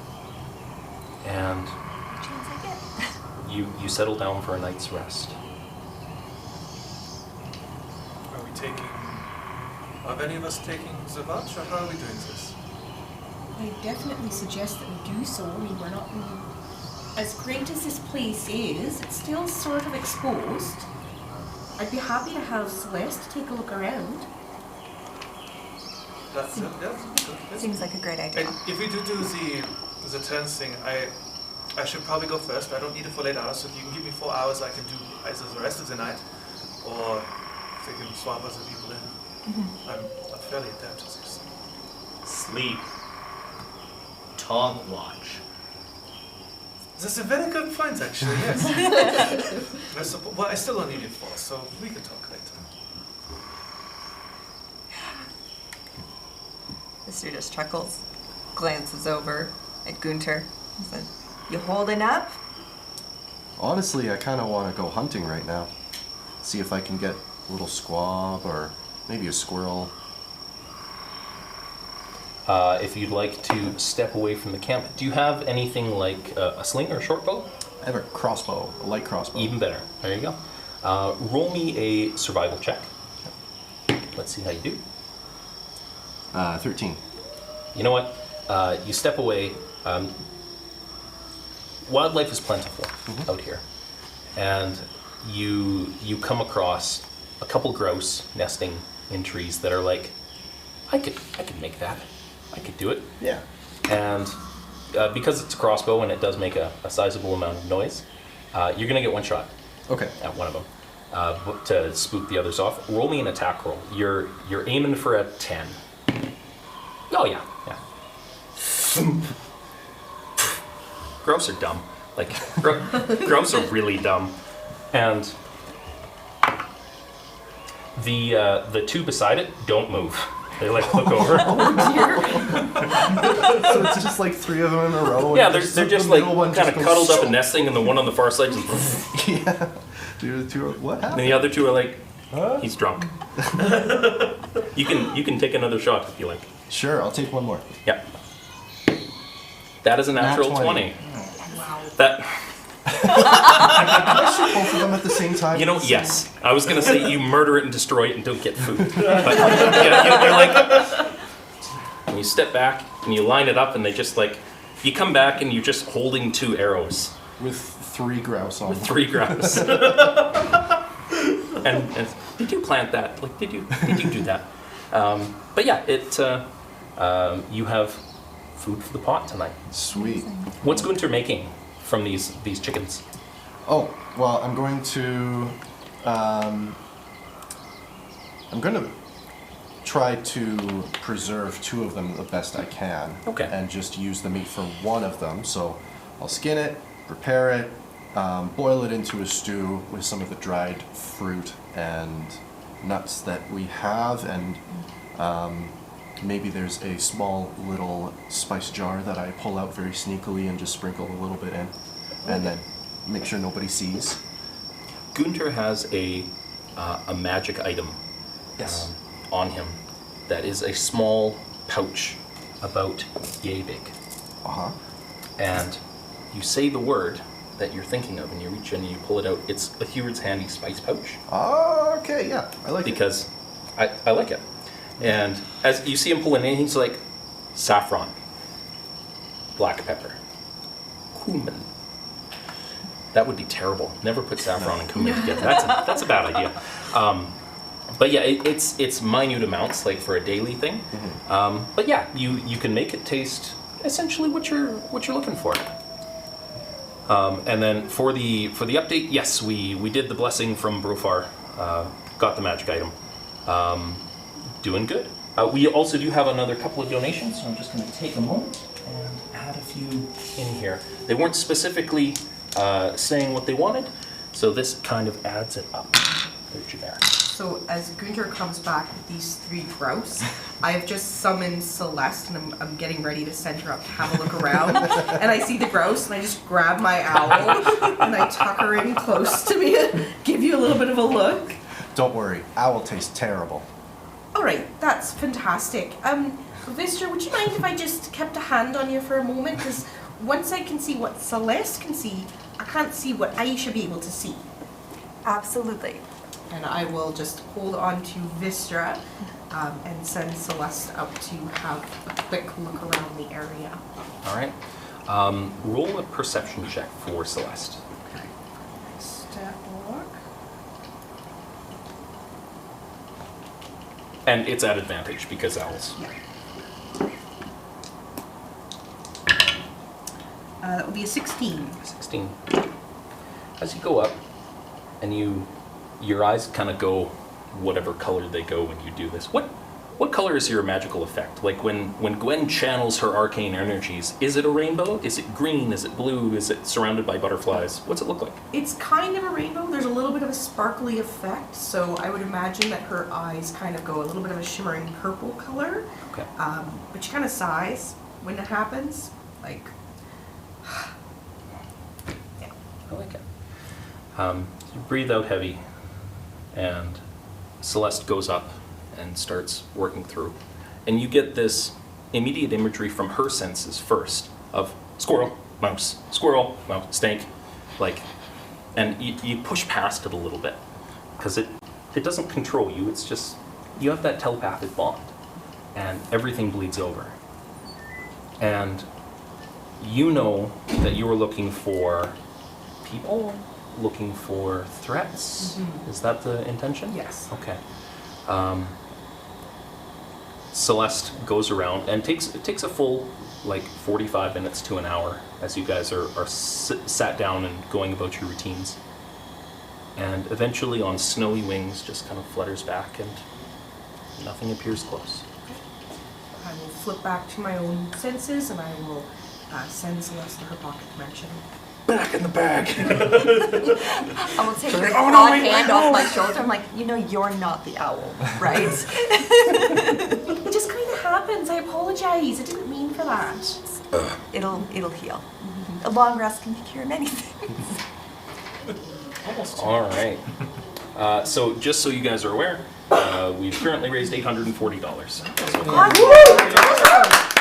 And Chance I get. you settle down for a night's rest. Are any of us taking the watch, or how are we doing this? I definitely suggest that we do so. I mean, we're not really... As great as this place is, it's still sort of exposed. I'd be happy to have Celeste take a look around. That's it. Yes. Seems like a great idea. And if we do the turns thing, I should probably go first. I don't need it for late hours, so if you can give me 4 hours, I can do either the rest of the night, or if they can swap other people in. I'm fairly adept at this. Sleep. Tonk watch. That's a very good point, actually, yes. Well, I still don't need it for, so we can talk later. Mister just chuckles, glances over at Gunter, and says, "You holding up? Honestly, I kind of want to go hunting right now. See if I can get a little squab or maybe a squirrel. If you'd like to step away from the camp, do you have anything like a sling or a short bow? I have a crossbow, a light crossbow. Even better. There you go. Roll me a survival check. Let's see how you do. 13. You know what? You step away. Wildlife is plentiful out here, and you come across a couple grouse nesting in trees that are like, I could make that. I could do it. Yeah. And because it's a crossbow and it does make a sizable amount of noise, you're gonna get one shot Okay. at one of them to spook the others off. Roll me an attack roll. You're aiming for a 10. Oh yeah. Grouse are dumb. Like grouse are really dumb, and the two beside it don't move. They like look over. So it's just like 3 of them in a row. Yeah, and they're just like middle one kind of just cuddled goes, up and nesting, and the one on the far side just. Yeah. The two are, what And happened? the other two are like, Huh? he's drunk. You can take another shot if you like. Sure, I'll take one more. Yep. That is a natural 20. 20. Wow. That, Both of them at the same time? you know, yes. I was gonna say you murder it and destroy it and don't get food. But you're like, and you step back and you line it up and they just like, you come back and you're just holding 2 arrows With 3 grouse on with them. 3 grouse. and did you plant that? Like, did you do that? But yeah, you have food for the pot tonight. Sweet. What's Gunter making from these chickens? Oh, well, I'm going to try to preserve 2 of them the best I can. Okay. And just use the meat from one of them. So I'll skin it, prepare it, boil it into a stew with some of the dried fruit and nuts that we have, and maybe there's a small little spice jar that I pull out very sneakily and just sprinkle a little bit in, and then make sure nobody sees. Gunter has a magic item Yes. on him that is a small pouch about yay big. Uh-huh. And you say the word that you're thinking of and you reach in and you pull it out. It's a Heward's Handy spice pouch Okay, yeah, I like it. because I like it. And as you see him pulling in, he's like, saffron, black pepper, cumin. That would be terrible. Never put saffron and cumin together. That's a bad idea. But yeah, it's minute amounts, like for a daily thing. But yeah, you can make it taste essentially what you're looking for. And then for the update, yes, we did the blessing from Brofar, got the magic item. Doing good. We also do have another couple of donations, so I'm just going to take a moment and add a few in here. They weren't specifically saying what they wanted, so this kind of adds it up. They're generic. So as Gunter comes back with these 3 grouse, I've just summoned Celeste and I'm getting ready to send her up to have a look around. And I see the grouse and I just grab my owl and I tuck her in close to me and give you a little bit of a look. Don't worry, owl tastes terrible. All right, that's fantastic. Vistra, would you mind if I just kept a hand on you for a moment? Because once I can see what Celeste can see, I can't see what I should be able to see. Absolutely. And I will just hold on to Vistra and send Celeste up to have a quick look around the area. All right. Roll a perception check for Celeste. Okay. Step walk. And it's at advantage because owls. Yeah. That would be a 16. 16. As you go up, and your eyes kind of go whatever color they go when you do this. What color is your magical effect? Like when Gwen channels her arcane energies, is it a rainbow? Is it green? Is it blue? Is it surrounded by butterflies? What's it look like? It's kind of a rainbow. There's a little bit of a sparkly effect, so I would imagine that her eyes kind of go a little bit of a shimmering purple color. Okay. But you kind of sighs when it happens. Like, yeah. I like it. You breathe out heavy, and Celeste goes up and starts working through. And you get this immediate imagery from her senses first of squirrel, mouse, snake, and you push past it a little bit because it doesn't control you. It's just, you have that telepathic bond, and everything bleeds over. And you know that you were looking for people, looking for threats. Is that the intention? Yes. Okay. Celeste goes around and it takes a full 45 minutes to an hour as you guys are sat down and going about your routines. And eventually on snowy wings just kind of flutters back and nothing appears close. I will flip back to my own senses and I will send Celeste to her pocket dimension. Back in the bag! I will take your Oh, no, broad wait, hand no. off my shoulder. I'm like, you're not the owl, right? It just kind of happens. I apologize. I didn't mean for that. It'll heal. A long rest can cure many things. Almost. All right. So just so you guys are aware, we've currently raised $840.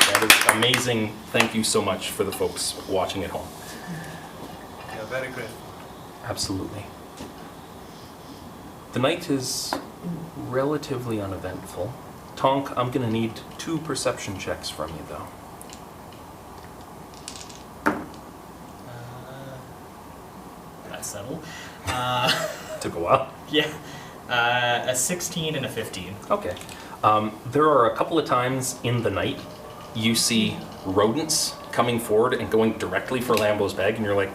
That is amazing. Thank you so much for the folks watching at home. Yeah, very good. Absolutely. The night is relatively uneventful. Tonk, I'm going to need 2 perception checks from you, though. That's settled. Took a while. Yeah. A 16 and a 15. Okay. There are a couple of times in the night you see rodents coming forward and going directly for Lambo's bag, and you're like,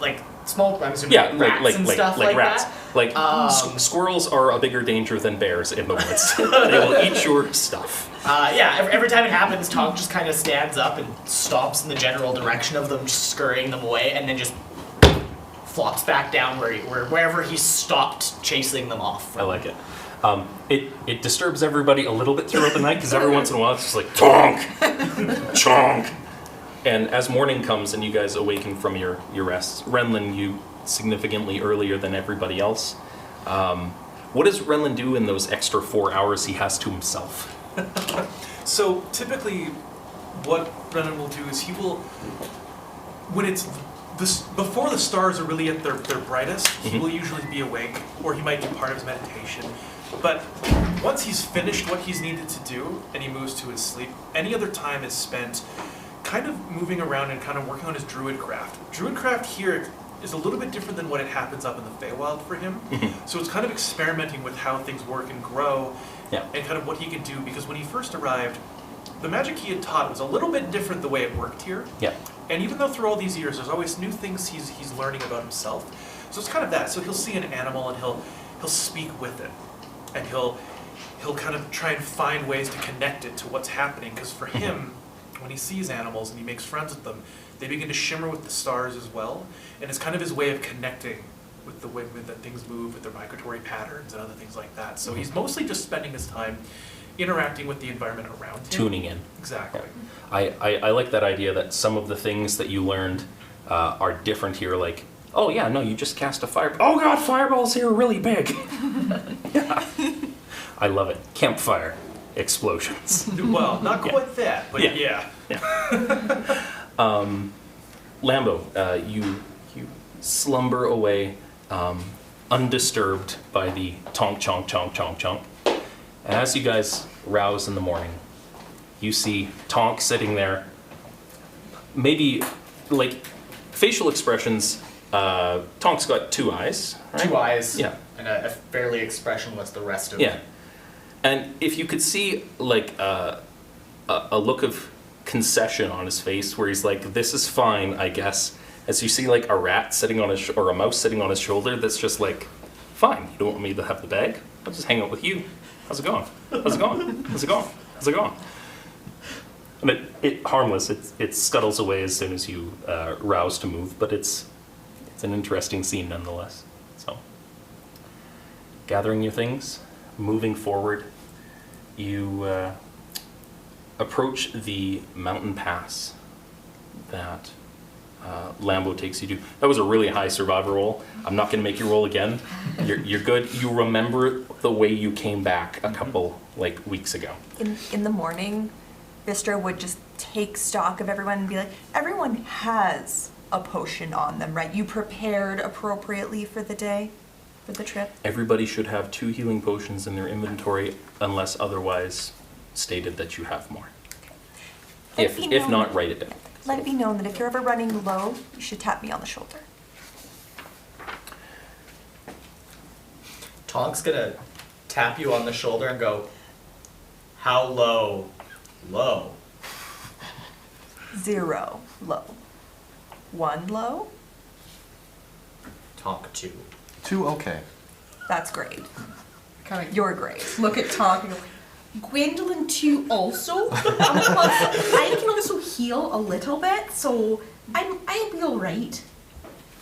Like small, I'm assuming yeah, rats and stuff like rats. that. Like squirrels are a bigger danger than bears in the woods. They will eat your stuff. Yeah, every time it happens, Tonk just kind of stands up and stomps in the general direction of them, just scurrying them away, and then just flops back down wherever he stopped chasing them off. I like it. It disturbs everybody a little bit throughout the night because every once in a while it's just like Tonk, chonk. And as morning comes and you guys awaken from your rests, Renlin, you significantly earlier than everybody else. What does Renlin do in those extra 4 hours he has to himself? So typically, what Brennan will do is he will, when it's before the stars are really at their brightest, he will usually be awake, or he might do part of his meditation. But once he's finished what he's needed to do and he moves to his sleep, any other time is spent kind of moving around and kind of working on his druid craft. Druid craft here is a little bit different than what it happens up in the Feywild for him. So it's kind of experimenting with how things work and grow, and kind of what he can do, because when he first arrived, the magic he had taught was a little bit different the way it worked here. Yeah. And even though through all these years there's always new things he's learning about himself. So it's kind of that. So he'll see an animal and he'll speak with it. And he'll kind of try and find ways to connect it to what's happening, because for him, when he sees animals and he makes friends with them, they begin to shimmer with the stars as well, and it's kind of his way of connecting with the way that things move, with their migratory patterns and other things like that. So he's mostly just spending his time interacting with the environment around him. Tuning in. Exactly. I like that idea that some of the things that you learned are different here, like, oh yeah, no, you just cast a fire. Oh god, fireballs here are really big. Yeah. I love it. Campfire explosions. Well, not quite that, but yeah. Lambo, you slumber away undisturbed by the tonk, chonk, chonk, chonk, chonk. And as you guys rouse in the morning, you see Tonk sitting there. Maybe, like, facial expressions, Tonk's got 2 eyes, right? 2 eyes. Yeah. And a fairly expressionless the rest of Yeah. And if you could see, like, a look of concession on his face where he's like, this is fine, I guess, as you see, like, a rat sitting on his, or a mouse sitting on his shoulder that's just like, fine, you don't want me to have the bag? I'll just hang out with you. How's it going? How's it going? How's it going? How's it going? And it harmless, it scuttles away as soon as you rouse to move, but it's an interesting scene nonetheless. So, gathering your things, moving forward, you approach the mountain pass that Lambo takes you to. That was a really high survival roll. I'm not going to make you roll again. You're good. You remember the way you came back a couple weeks ago. In the morning, Vistra would just take stock of everyone and be like, everyone has a potion on them, right? You prepared appropriately for the day, for the trip? Everybody should have 2 healing potions in their inventory unless otherwise stated that you have more. If not, write it down. Let it be known that if you're ever running low, you should tap me on the shoulder. Tonk's gonna tap you on the shoulder and go, how low? Low. 0 low. 1 low? Tonk 2. 2 okay. That's great. Kind of You're great. look at Tonk and go, Gwendolyn too also? I can also heal a little bit, so I'll be alright.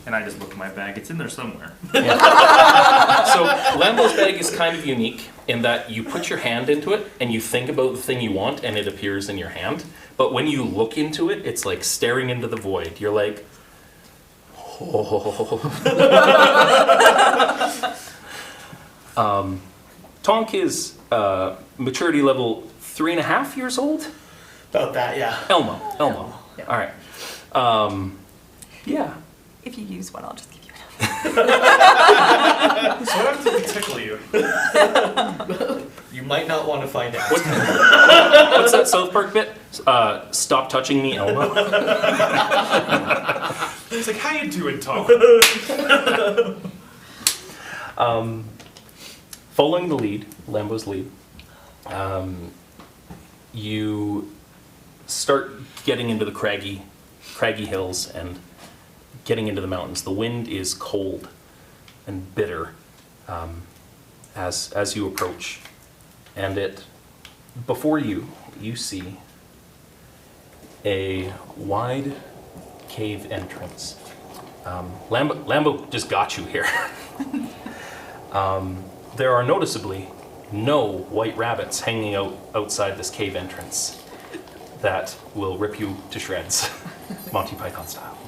And I just look at my bag. It's in there somewhere. So Lambo's bag is kind of unique in that you put your hand into it and you think about the thing you want and it appears in your hand. But when you look into it, it's like staring into the void. You're like, oh. Tonk is maturity level 3.5 years old. About that, yeah. Elmo. Yeah. All right. Yeah. If you use one, I'll just give you another. So what happens if we tickle you? You might not want to find out. What's that South Park bit? Stop touching me, Elmo. He's like, how you doing, Tom? Following the lead, Lambo's lead, you start getting into the craggy hills and getting into the mountains. The wind is cold and bitter as you approach, and before you see a wide cave entrance. Lambo just got you here. There are noticeably no white rabbits hanging out outside this cave entrance that will rip you to shreds, Monty Python style.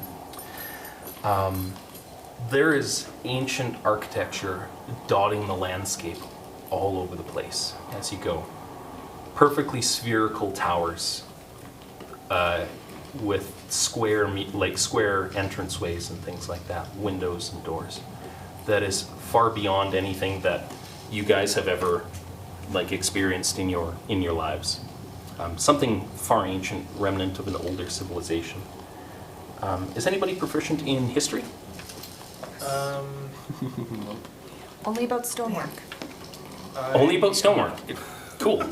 There is ancient architecture dotting the landscape all over the place as you go. Perfectly spherical towers with square entranceways and things like that, windows and doors. That is far beyond anything that you guys have ever experienced in your lives. Something far ancient, remnant of an older civilization. Is anybody proficient in history? Only about stonework. Only about stonework. Cool.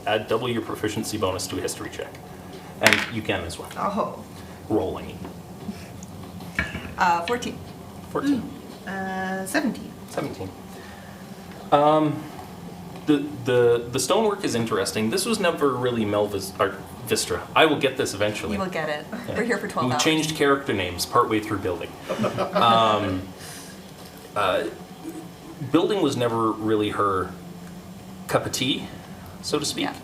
Add double your proficiency bonus to a history check, and you can as well. Oh. Rolling. 14. 14. 17. 17. The stonework is interesting. This was never really Vistra. I will get this eventually. You will get it. Yeah. We're here for 12 We hours. changed character names partway through building. Building was never really her cup of tea, so to speak. Yeah.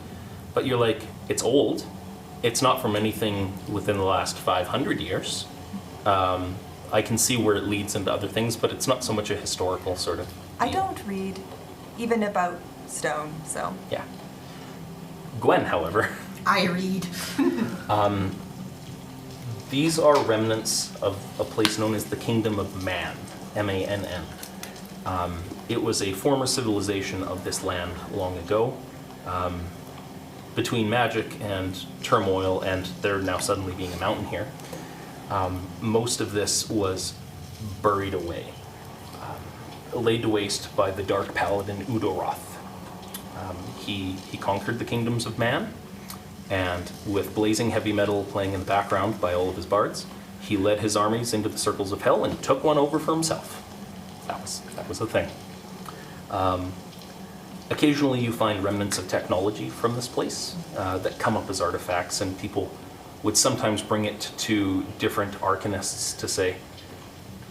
But you're like, it's old. It's not from anything within the last 500 years. I can see where it leads into other things, but it's not so much a historical sort of I deal. don't read even about stone, so. Yeah. Gwen, however, I read. these are remnants of a place known as the Kingdom of Man, M-A-N-N. It was a former civilization of this land long ago. Between magic and turmoil, and there now suddenly being a mountain here, most of this was buried away, laid to waste by the dark paladin Udoroth. He conquered the kingdoms of man, and with blazing heavy metal playing in the background by all of his bards, he led his armies into the circles of hell and took one over for himself. That was the thing. Occasionally you find remnants of technology from this place that come up as artifacts, and people would sometimes bring it to different arcanists to say,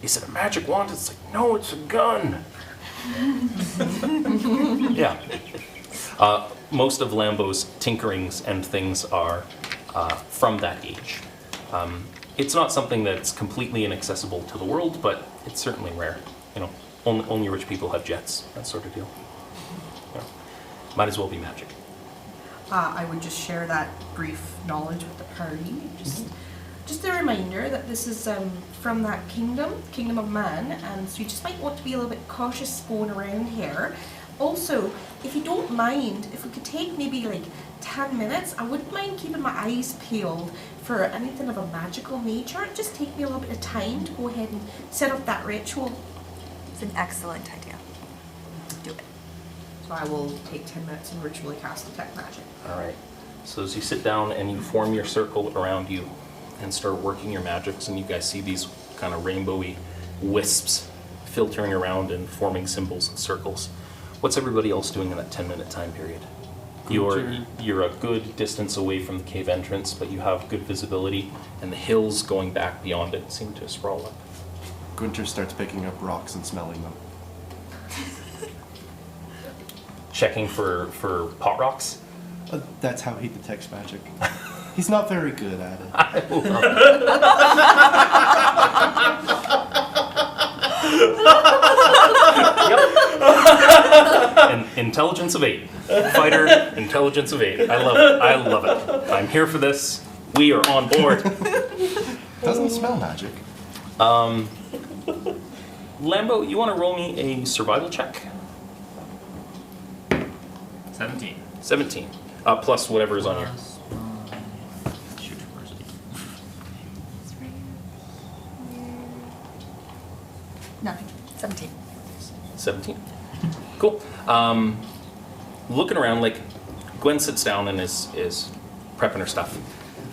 is it a magic wand? It's like, no, it's a gun. Yeah. Most of Lambo's tinkerings and things are from that age. it's not something that's completely inaccessible to the world, but it's certainly rare. You know, only rich people have jets, that sort of deal. Yeah. Might as well be magic. I would just share that brief knowledge with the party. Just a reminder that this is from that kingdom of man, and so you just might want to be a little bit cautious going around here. Also, if you don't mind, if we could take maybe like 10 minutes, I wouldn't mind keeping my eyes peeled for anything of a magical nature. It'd just take me a little bit of time to go ahead and set up that ritual. It's an excellent idea. Do it. So I will take 10 minutes and ritually cast Detect Magic. All right. So as you sit down and you form your circle around you and start working your magics, and you guys see these kind of rainbowy wisps filtering around and forming symbols and circles. What's everybody else doing in that 10-minute time period? You're a good distance away from the cave entrance, but you have good visibility, and the hills going back beyond it seem to sprawl up. Gunter starts picking up rocks and smelling them. Checking for pot rocks? That's how he detects magic. He's not very good at it. I love it. Yep. Intelligence of 8. Fighter, intelligence of 8. I love it. I love it. I'm here for this. We are on board. Doesn't smell magic. Lambo, you want to roll me a survival check? 17. 17. Plus whatever is on your... Shoot, where's it? It's right here. Nothing. 17. 17. Cool. Looking around, like, Gwen sits down and is prepping her stuff.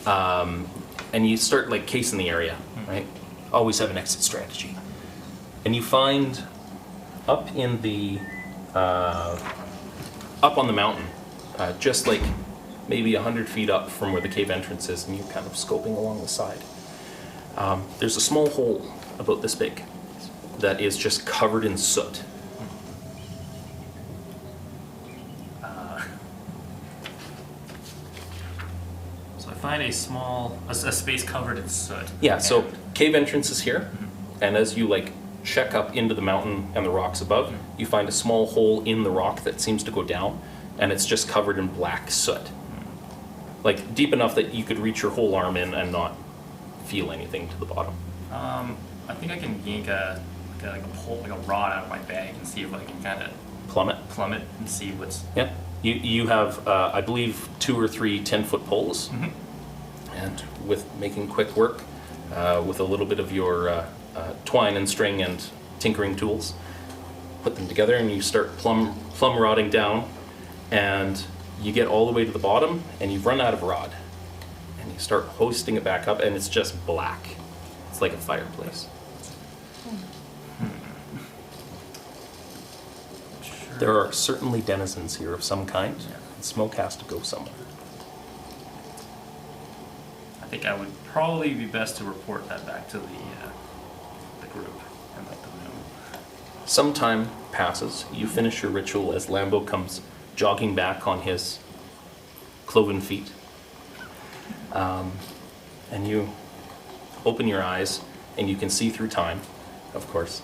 And you start, like, casing the area, right? Always have an exit strategy. And you find up in the... up on the mountain, just like maybe 100 feet up from where the cave entrance is, and you're kind of scoping along the side. There's a small hole about this big that is just covered in soot. So I find a space covered in soot. Yeah, so And- cave entrance is here, and as you like check up into the mountain and the rocks above, you find a small hole in the rock that seems to go down, and it's just covered in black soot. Like deep enough that you could reach your whole arm in and not feel anything to the bottom. I think I can yank a rod out of my bag and see if I can kind of Plummet. plummet and see what's. Yeah. You have, I believe, 2 or 3 10-foot poles, and with making quick work, with a little bit of your twine and string and tinkering tools, put them together and you start plumb rodding down, and you get all the way to the bottom and you've run out of rod, and you start hoisting it back up and it's just black. It's like a fireplace. Sure. There are certainly denizens here of some kind. Yeah. Smoke has to go somewhere. I think I would probably be best to report that back to the group and let them know. Some time passes. You finish your ritual as Lambo comes jogging back on his cloven feet. And you open your eyes and you can see through time, of course.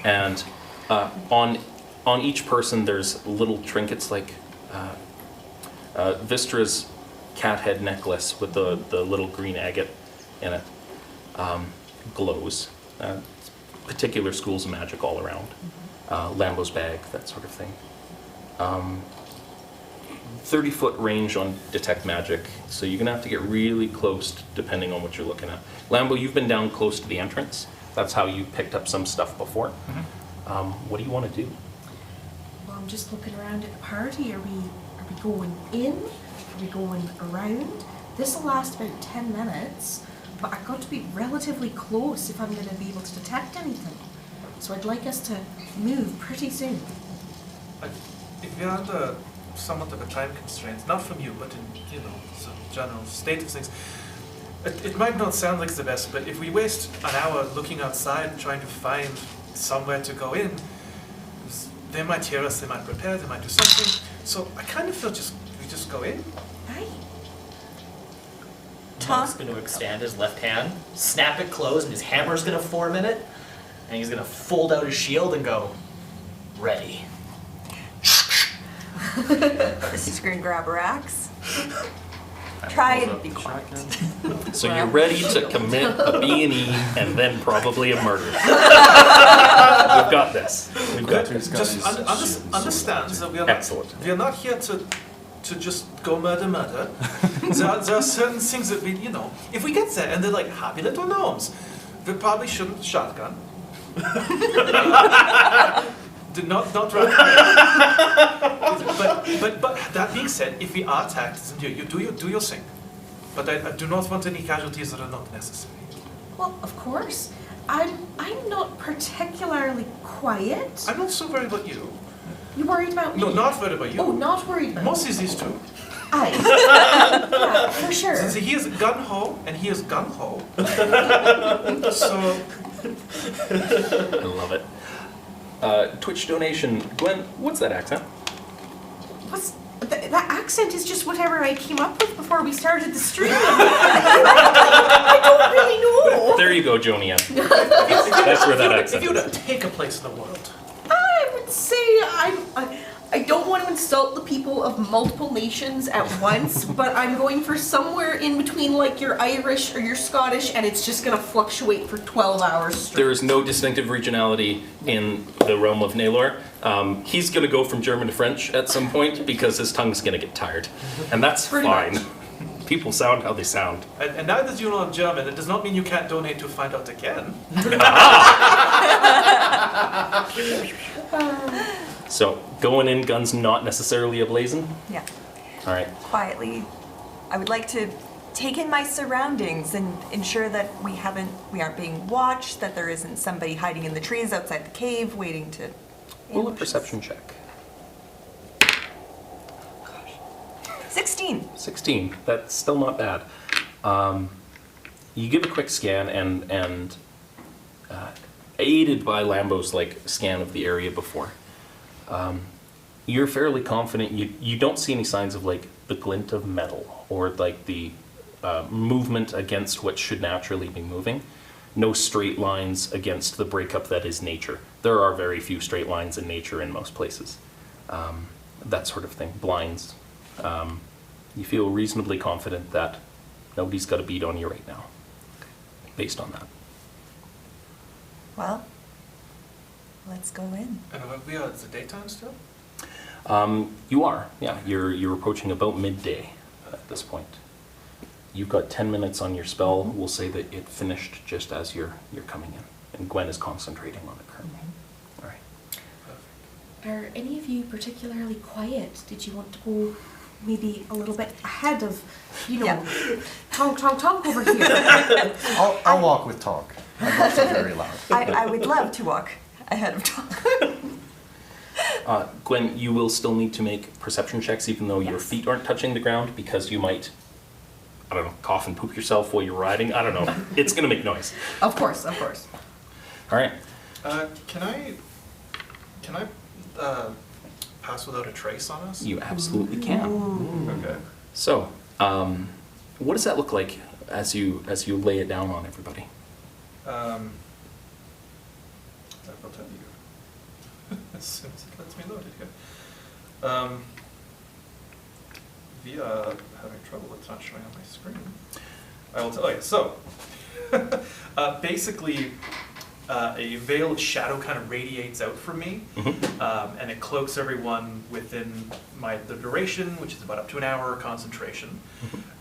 And on each person there's little trinkets like Vistra's cat head necklace with the little green agate in it glows. Particular schools of magic all around. Lambo's bag, that sort of thing. 30-foot range on detect magic, so you're gonna have to get really close depending on what you're looking at. Lambo, you've been down close to the entrance. That's how you picked up some stuff before. What do you want to do? Well, I'm just looking around at the party. Are we going in? Are we going around? This will last about 10 minutes, but I've got to be relatively close if I'm going to be able to detect anything. So I'd like us to move pretty soon. If you're under somewhat of a time constraint, not from you, but in some general state of things, it might not sound like the best, but if we waste an hour looking outside trying to find somewhere to go in, they might hear us, they might prepare, they might do something. So I kind of feel we just go in. Right. Tonk's going to extend his left hand, snap it closed, and his hammer's going to form in it. And he's going to fold out his shield and go, ready. She's gonna grab her axe. Try and be quiet. So you're ready to commit a B&E and then probably a murder. We've got this. We've got this. Just understand that Excellent. We are not here to just go murder. there are certain things that we, if we get there and they're like happy little gnomes, we probably shouldn't shotgun. Did not run. but that being said, if we are attacked, then you do your thing. But I do not want any casualties that are not necessary. Well, of course. I'm not particularly quiet. I'm not so worried about you. You worried about me? No, not worried about you. Oh, not worried about Most me. is these two. Aye. Yeah, for sure. Since he is gun-ho and he is gung-ho. So I love it. Twitch donation. Gwen, what's that accent? That accent is just whatever I came up with before we started the stream. I don't really know. There you go, Jonia. That's where that if accent you were is. to take a place in the world, I would say I don't want to insult the people of multiple nations at once, but I'm going for somewhere in between like your Irish or your Scottish, and it's just going to fluctuate for 12 hours straight. There is no distinctive regionality in the realm of Naylor. He's going to go from German to French at some point because his tongue's going to get tired. And that's Pretty fine. much. People sound how they sound. and now that you know German, it does not mean you can't donate to find out again. So, going in, guns not necessarily ablazing? Yeah, All right. quietly. I would like to take in my surroundings and ensure that we aren't being watched, that there isn't somebody hiding in the trees outside the cave waiting to Roll a ambush us. perception check. 16. 16. That's still not bad. You give a quick scan and aided by Lambo's scan of the area before, you're fairly confident. You don't see any signs of the glint of metal or the movement against what should naturally be moving. No straight lines against the breakup that is nature. There are very few straight lines in nature in most places. That sort of thing. Blinds. You feel reasonably confident that nobody's got a beat on you right now, based on that. Well, let's go in. And we are at the daytime still? You are, yeah. You're approaching about midday at this point. You've got 10 minutes on your spell. We'll say that it finished just as you're coming in, and Gwen is concentrating on it currently. All right. Are any of you particularly quiet? Did you want to go maybe a little bit ahead of, Yeah. Tonk over here? I'll walk with Tonk. I'm also very loud. I would love to walk ahead of Tom. Gwen, you will still need to make perception checks even though your Yes. feet aren't touching the ground because you might, I don't know, cough and poop yourself while you're riding. I don't know. It's going to make noise. Of course. All right. Can I pass without a trace on us? You absolutely can. Okay. So, what does that look like as you lay it down on everybody? I will tell you as soon as it lets me load it here. We are having trouble. It's not showing on my screen. I will tell you. So, basically, a veil of shadow kind of radiates out from me, and it cloaks everyone within the duration, which is about up to an hour concentration.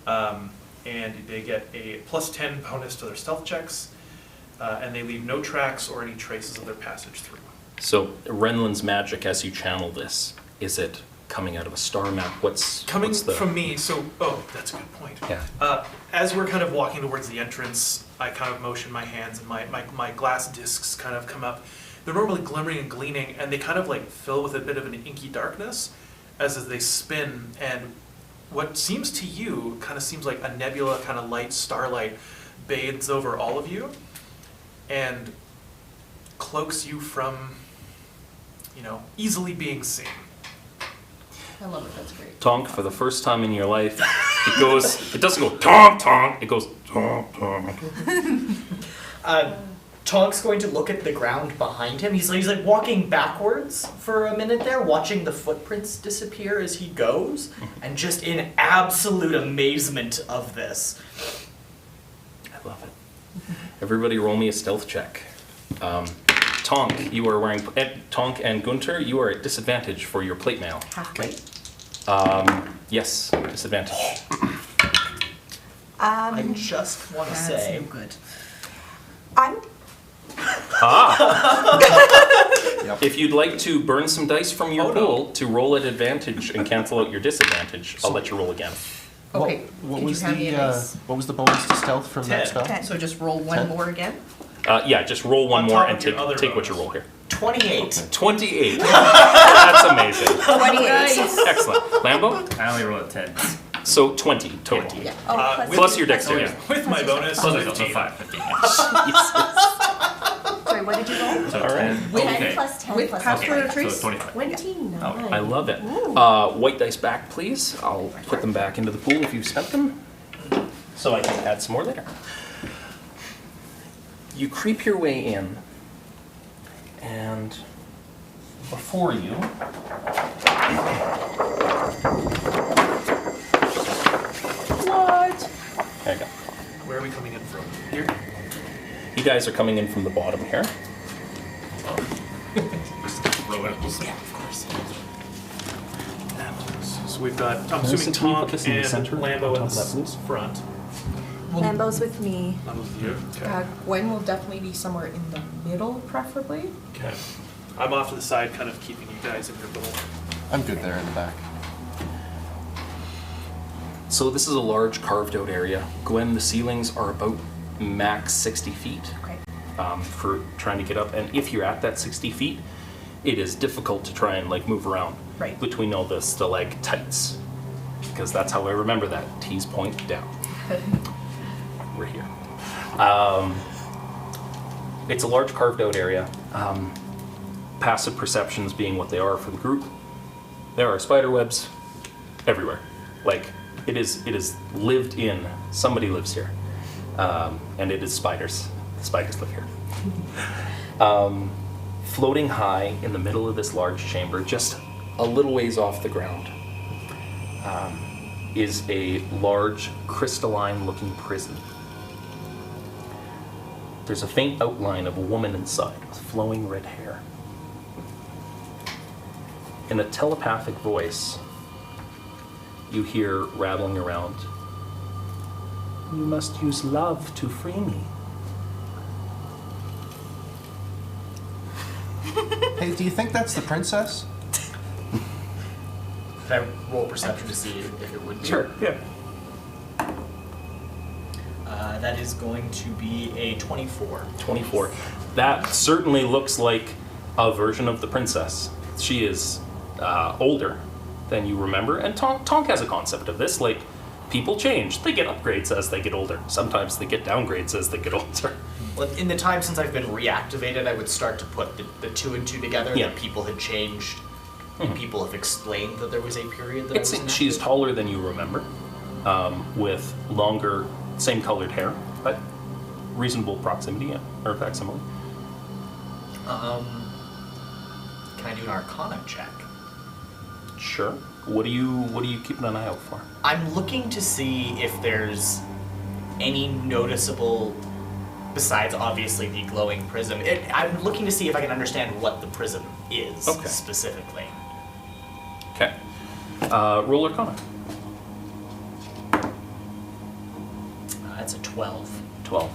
And they get a +10 bonus to their stealth checks, and they leave no tracks or any traces of their passage through. So, Renlin's magic, as you channel this, is it coming out of a star map? What's the... from me? So, that's a good point. Yeah. As we're kind of walking towards the entrance, I kind of motion my hands, and my glass discs kind of come up. They're normally glimmering and gleaming, and they kind of fill with a bit of an inky darkness as they spin. And what seems to you kind of seems like a nebula, kind of light, starlight, bathes over all of you, and cloaks you from, easily being seen. I love it. That's great. Tonk, for the first time in your life, it doesn't go tonk tonk, it goes tonk tonk. Tonk's going to look at the ground behind him. He's like walking backwards for a minute there, watching the footprints disappear as he goes, and just in absolute amazement of this. I love it. Everybody roll me a stealth check. Tonk, you are wearing, Tonk and Gunter, you are at disadvantage for your plate mail. Halfway. Yes, disadvantage. I just want to That's say, no good. I'm Yep. If you'd like to burn some dice from your pool to roll at advantage and cancel out your disadvantage, I'll let you roll again. Okay. What could was you hand me a dice? what was the bonus to stealth from that 10. spell? 10. So just roll one 10. more again. Yeah, just roll one On more top and of your take other what you bonus. roll here. 28. 28. That's amazing. 28. Nice. Excellent. Lambo? I only rolled a 10. So 20 total. 20. Yeah. Oh, Plus your Oh, dexterity. yeah. With my bonus, Plus 15. 15. Sorry, what did you roll? So All right. 10. 10 Okay. plus 10 With plus Pastor 10. So Trace. 25. 29. Oh, I love it. Ooh. White dice back, please. I'll put them back into the pool if you've spent them, so I can add some more later. You creep your way in, and before you, What? there you go. Where are we coming in from? Here? You guys are coming in from the bottom here. Just throw it. So we've got, I'm Can I assuming sit- can you put Tonk this in the and center, on Lambo top in of that, the please? front. Lambo's with me. I'm with you. Okay. Gwen will definitely be somewhere in the middle, preferably. Okay. I'm off to the side, kind of keeping you guys in your little. I'm good there in the back. So this is a large carved out area. Gwen, the ceilings are about max 60 feet Okay. for trying to get up. And if you're at that 60 feet, it is difficult to try and like move around Right. between all the stalactites. Because that's how I remember that. T's point down. We're here. It's a large carved out area. Passive perceptions being what they are for the group. There are spider webs everywhere. Like, it is lived in. Somebody lives here. And it is spiders. The spiders live here. Floating high in the middle of this large chamber, just a little ways off the ground, is a large crystalline-looking prison. There's a faint outline of a woman inside with flowing red hair. In a telepathic voice, you hear rattling around, "You must use love to free me." Hey, do you think that's the princess? Can I roll perception to see if it would be? Yeah. That is going to be a 24. 24. That certainly looks like a version of the princess. She is older than you remember, and Tonk has a concept of this. Like, people change. They get upgrades as they get older. Sometimes they get downgrades as they get older. Well, in the time since I've been reactivated, I would start to put the two and two together. Yeah. That people had changed. And people have explained that there was a period that It's, I was she's inactive. taller than you remember, with longer, same colored hair, but reasonable proximity or facsimile. Can I do an Arcana check? Sure. What are you keeping an eye out for? I'm looking to see if there's any noticeable, besides obviously the glowing prism. I'm looking to see if I can understand what the prism is Okay. specifically. Okay. Roll Arcana. That's a 12. 12.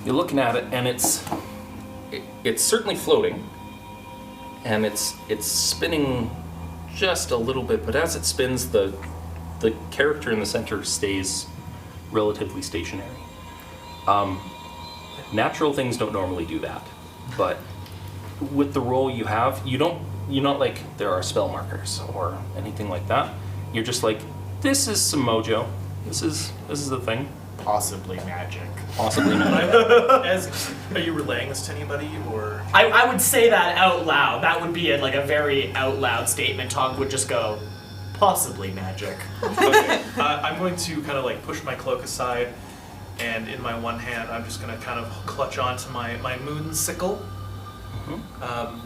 You're looking at it, and it's certainly floating, and it's spinning just a little bit. But as it spins, the character in the center stays relatively stationary. Natural things don't normally do that, but with the role you have, you're not like there are spell markers or anything like that. You're just like, this is some mojo. This is the thing. Possibly magic. Possibly not. Are you relaying this to anybody, or? I would say that out loud. That would be a very out loud statement. Tonk would just go, possibly magic. Okay. I'm going to kind of like push my cloak aside, and in my one hand, I'm just going to kind of clutch onto my moon sickle,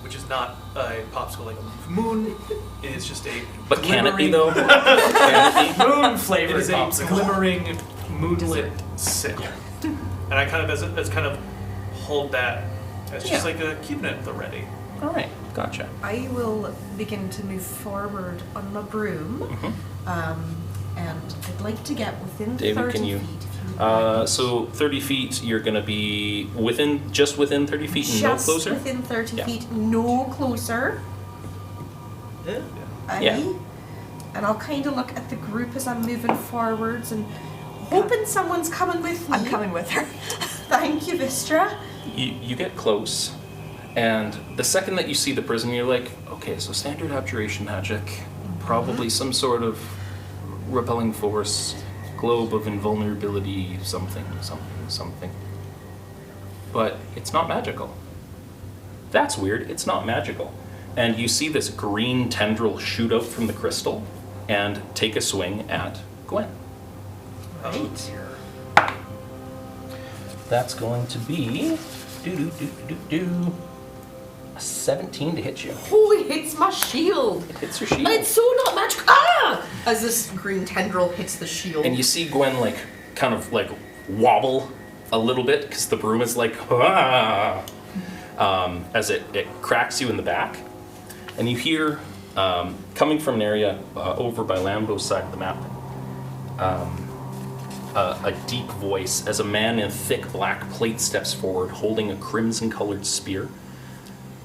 which is not a popsicle like a moon. It is just a But can it be glimmering- though? Can it be? Moon It flavored is a popsicle. glimmering moonlit sickle, and I kind of as kind of hold that as just Yeah. like keeping it at the ready. All right, gotcha. I will begin to move forward on my broom, and I'd like to get within David, 30 can you- feet. If you would like. So 30 feet, you're going to be just within 30 feet and no Just closer? within 30 Yeah. feet, no closer. Yeah. Aye. Yeah. And I'll kind of look at the group as I'm moving forwards and hoping someone's coming with me. I'm coming with her. Thank you, Vistra. You get close, and the second that you see the prison, you're like, okay, so standard abjuration magic, probably some sort of repelling force, globe of invulnerability, something. But it's not magical. That's weird, it's not magical. And you see this green tendril shoot out from the crystal and take a swing at Gwen. Right. That's going to be a 17 to hit you. Oh, it hits my shield. It hits your shield. It's so not magic. Ah! As this green tendril hits the shield. And you see Gwen like kind of like wobble a little bit because the broom is like ah, as it cracks you in the back, and you hear coming from an area over by Lambo's side of the map, a deep voice as a man in thick black plate steps forward holding a crimson-colored spear,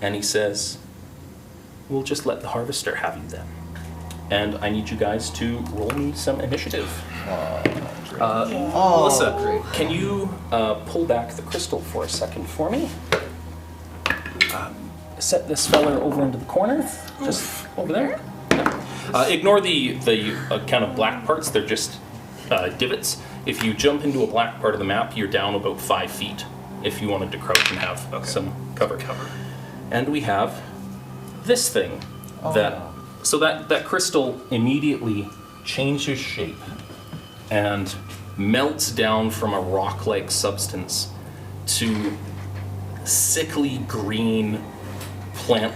and he says, "We'll just let the harvester have you then. And I need you guys to roll me some initiative." Melissa, can you pull back the crystal for a second for me? Set this fella over into the corner, just over there. Yeah. Ignore the kind of black parts, they're just divots. If you jump into a black part of the map, you're down about 5 feet if you wanted to crouch and have some cover. And we have this thing so that crystal immediately changes shape and melts down from a rock-like substance to sickly green plant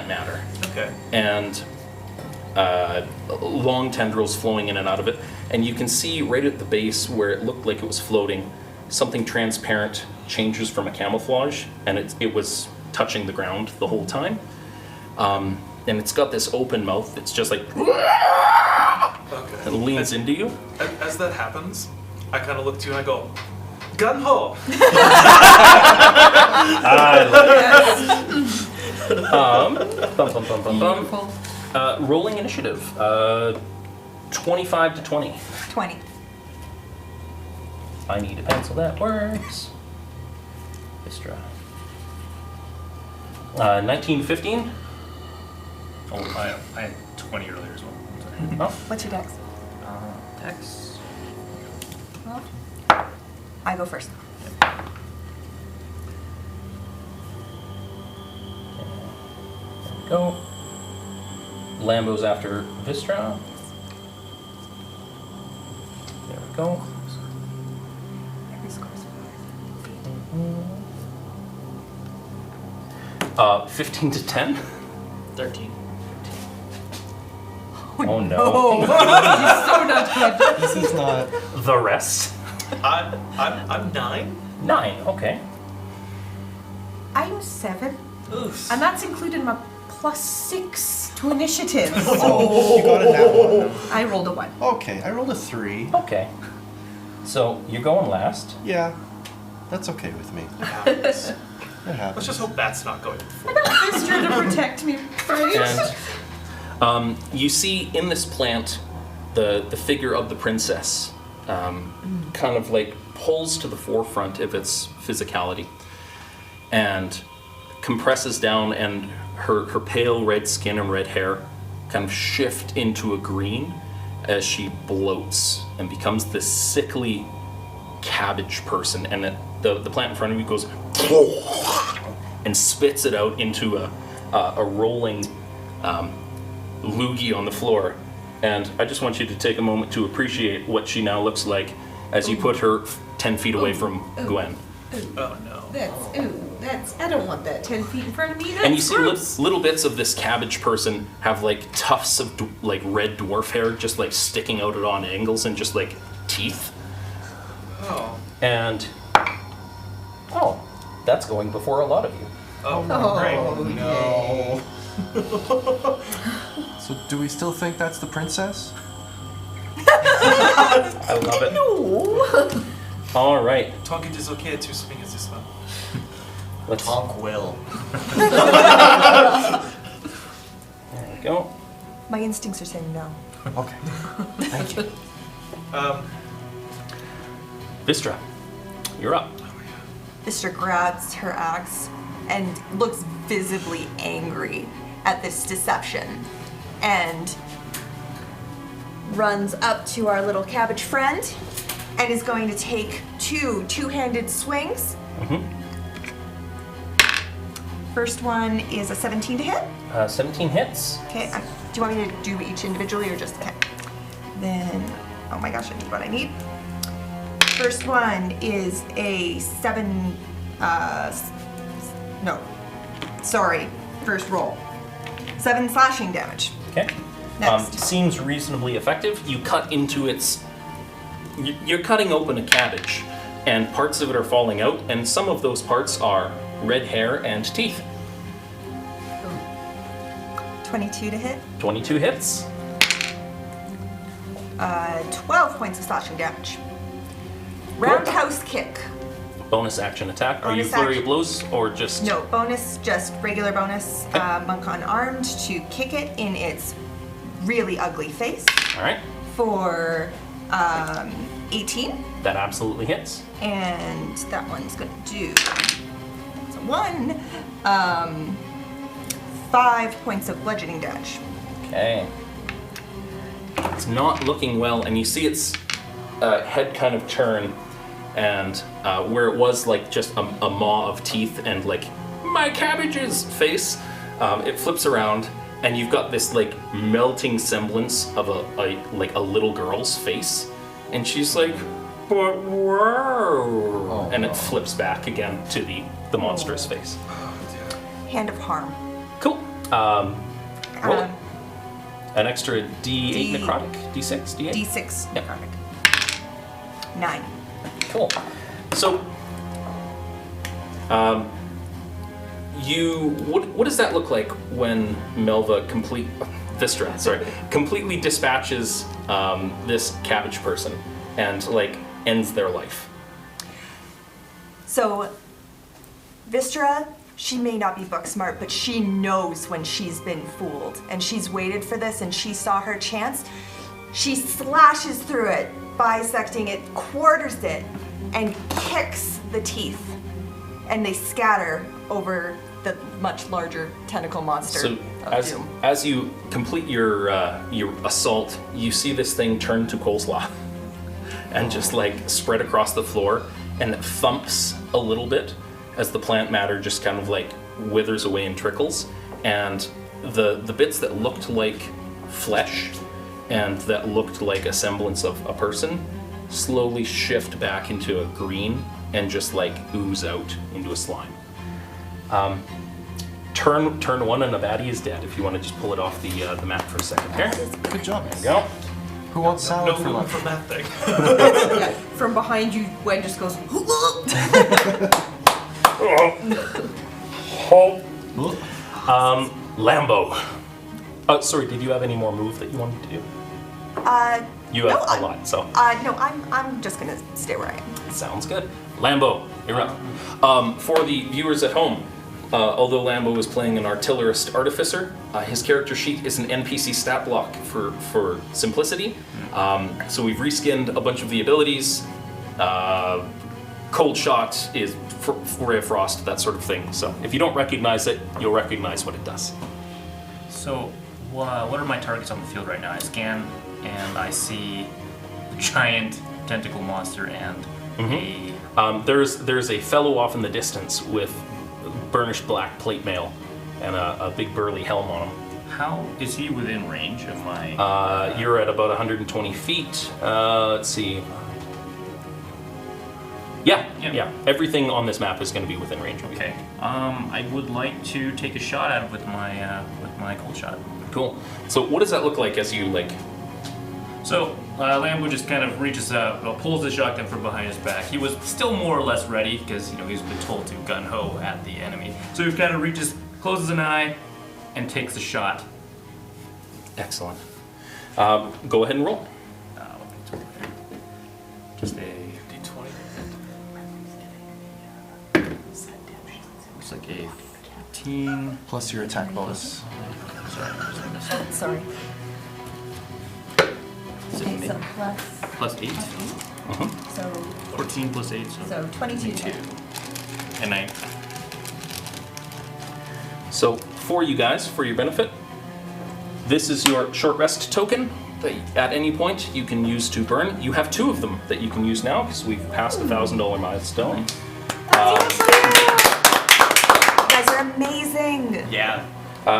matter, Okay. and long tendrils flowing in and out of it. And you can see right at the base where it looked like it was floating, something transparent changes from a camouflage, and it was touching the ground the whole time. And it's got this open mouth that's just like Okay. and leans into you. As that happens, I kind of look to you and I go, gun ho! Beautiful. Rolling initiative. 25 to 20. 20. I need a pencil that works. Vistra. 1915. Oh, I had 20 earlier as well. Sorry. Oh, What's your dex? Dex. I go first. there we go. Lambo's after Vistra. There we go. Every score's 15 to 10. 13. Oh no. So not good. This is not. The rest. I'm 9. 9. Okay. I'm 7, Oof. and that's including my +6 to initiative. Oh, you got a nat one. I rolled a 1. Okay, I rolled a 3. Okay. So you're going last. Yeah, that's okay with me. It happens. It happens. Let's just hope that's not going before. Vistra to protect me, right? And you see in this plant the figure of the princess kind of like pulls to the forefront of its physicality and compresses down, and her pale red skin and red hair kind of shift into a green as she bloats and becomes this sickly cabbage person, and the plant in front of you goes and spits it out into a rolling loogie on the floor, And I just want you to take a moment to appreciate what she now looks like as you put her 10 feet away from Gwen. Oh no. I don't want that 10 feet in front of me. That's And you see gross. little bits of this cabbage person have like tufts of like red dwarf hair just like sticking out at on angles and just like teeth. Oh. And that's going before a lot of you. Oh, Oh, great. No. So do we still think that's the princess? I love it. No. All right, Tonk, it is okay to swing as this one. let's. Tonk will. There we go. My instincts are saying no. Okay. Thank you. Vistra, you're up. Vistra grabs her axe and looks visibly angry at this deception and runs up to our little cabbage friend and is going to take two-handed swings. Mm-hmm. First one is a 17 to hit. 17 hits. Okay, do you want me to do each individually or just, okay. Then, oh my gosh, I need what I need. First one is a 7, no, sorry, first roll. 7 slashing damage. Okay. Next. Seems reasonably effective. You cut into its. You're cutting open a cabbage, and parts of it are falling out, and some of those parts are red hair and teeth. 22 to hit. 22 hits. 12 points of slashing damage. Roundhouse kick. Bonus action attack. Are you Bonus flurry action. of blows or just? No, bonus, just regular bonus. Monk unarmed to kick it in its really ugly face All right. for 18. That absolutely hits. And that one's gonna do it's a 1. 5 points of bludgeoning damage. Okay. It's not looking well, and you see its head kind of turn, and where it was like just a maw of teeth and like my cabbage's face, it flips around, and you've got this like melting semblance of a little girl's face, and she's like, but whoa, and it flips back again to the monstrous face. Hand of harm. Cool. Roll it. Um, An extra D8 D- necrotic, D6, D8. D6 Yep. necrotic. 9. Cool. So, what does that look like when Melva Vistra completely dispatches this cabbage person and like ends their life? So, Vistra, she may not be book smart, but she knows when she's been fooled, and she's waited for this, and she saw her chance. She slashes through it, bisecting it, quarters it, and kicks the teeth, and they scatter over the much larger tentacle monster So of Doom. as you complete your assault, you see this thing turn to coleslaw and just like spread across the floor, and it thumps a little bit as the plant matter just kind of like withers away and trickles, and the bits that looked like flesh and that looked like a semblance of a person slowly shift back into a green and just like ooze out into a slime. Turn 1 and a baddie is dead. If you want to just pull it off the map for a second here. Good job. There you go. Who wants No salad for room lunch? from that thing. Yeah, from behind you, Gwen just goes. Lambo. Sorry, did you have any more move that you wanted to do? You have a lot, so. No, I'm just gonna stay where I am. Sounds good. Lambo, you're up. For the viewers at home, although Lambo is playing an artillerist artificer, his character sheet is an NPC stat block for simplicity. So we've reskinned a bunch of the abilities. Cold shot is ray of frost, that sort of thing. So if you don't recognize it, you'll recognize what it does. So, what are my targets on the field right now? I scan and I see a giant tentacle monster and There's a fellow off in the distance with burnished black plate mail and a big burly helm on him. How is he within range of my? You're at about 120 feet. Let's see. Yeah. Everything on this map is going to be within range. Okay. I would like to take a shot at it with my cold shot. Cool. So what does that look like as you like? So Lambo just kind of reaches out, pulls the shotgun from behind his back. He was still more or less ready because he's been told to gun ho at the enemy. So he kind of reaches, closes an eye, and takes the shot. Excellent. Go ahead and roll. Just a D20. looks like a 15 Plus your attack bonus. Sorry. Is it Okay, so plus 8? so 14 plus 8, so 22. 22. And I. So for you guys, for your benefit, this is your short rest token that at any point you can use to burn. You have 2 of them that you can use now because we've passed the $1,000 milestone. You guys are amazing. Yeah.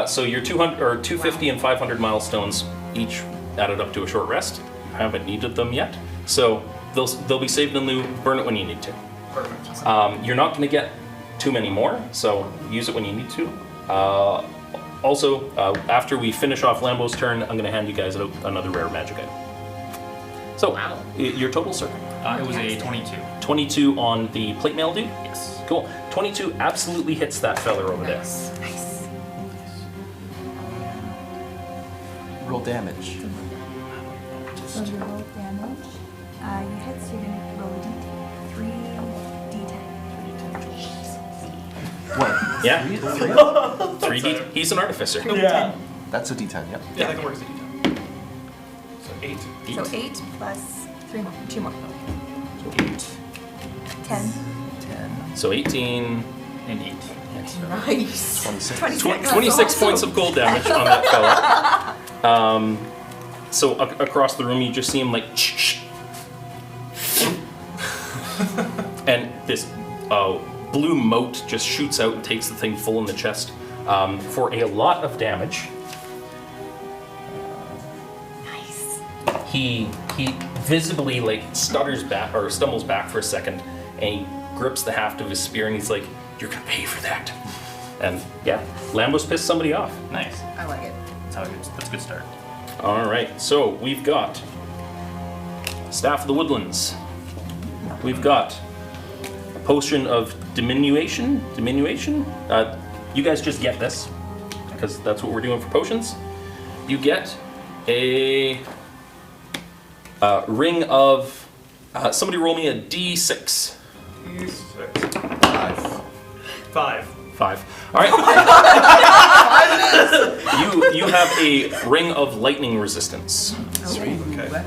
So your 200 or 250 and 500 milestones each added up to a short rest. You haven't needed them yet, so they'll be saved in lieu. Burn it when you need to. Perfect. You're not going to get too many more, so use it when you need to. Also, after we finish off Lambo's turn, I'm going to hand you guys out another rare magic item. So, your total, sir? It was a 22. 22 on the plate mail dude? Yes. Cool. 22 absolutely hits that feller over Nice. Nice. Roll damage. So you roll damage. You hit, so you're gonna roll a d3d10. What? there. Yeah? 3D. He's an artificer. Yeah. That's a D10, yep. Yeah, that can work as a D10. So 8. So 8 plus 3 more, 2 more. 8, 10. 10, So 18, and 8. Nice. 26. 26 points of cold damage on that fella. So across the room, you just see him like, and this blue mote just shoots out and takes the thing full in the chest for a lot of damage. Nice. He visibly like stutters back or stumbles back for a second, and he grips the haft of his spear, and he's like, "You're gonna pay for that." And yeah, Lambo's pissed somebody off. Nice. I like it. That's a good start. All right, so we've got Staff of the Woodlands. We've got a potion of diminution. You guys just get this because that's what we're doing for potions. You get a ring of. Somebody roll me a D6. 5. 5. All right. You have a ring of lightning resistance. Sweet. Okay.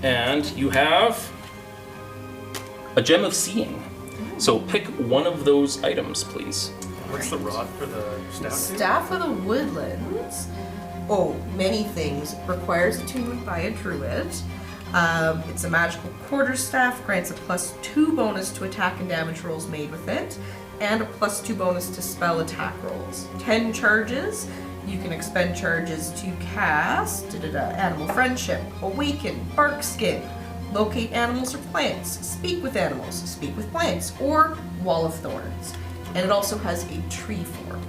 And you have a gem of seeing. So pick one of those items, please. What's the rod for the staff? Staff of the Woodlands. Oh, many things. Requires attunement by a druid. It's a magical quarterstaff, grants a +2 bonus to attack and damage rolls made with it, and a +2 bonus to spell attack rolls. 10 charges. You can expend charges to cast Animal Friendship, Awaken, Bark Skin, Locate Animals or Plants, Speak with Animals, Speak with Plants, or Wall of Thorns. And it also has a tree form.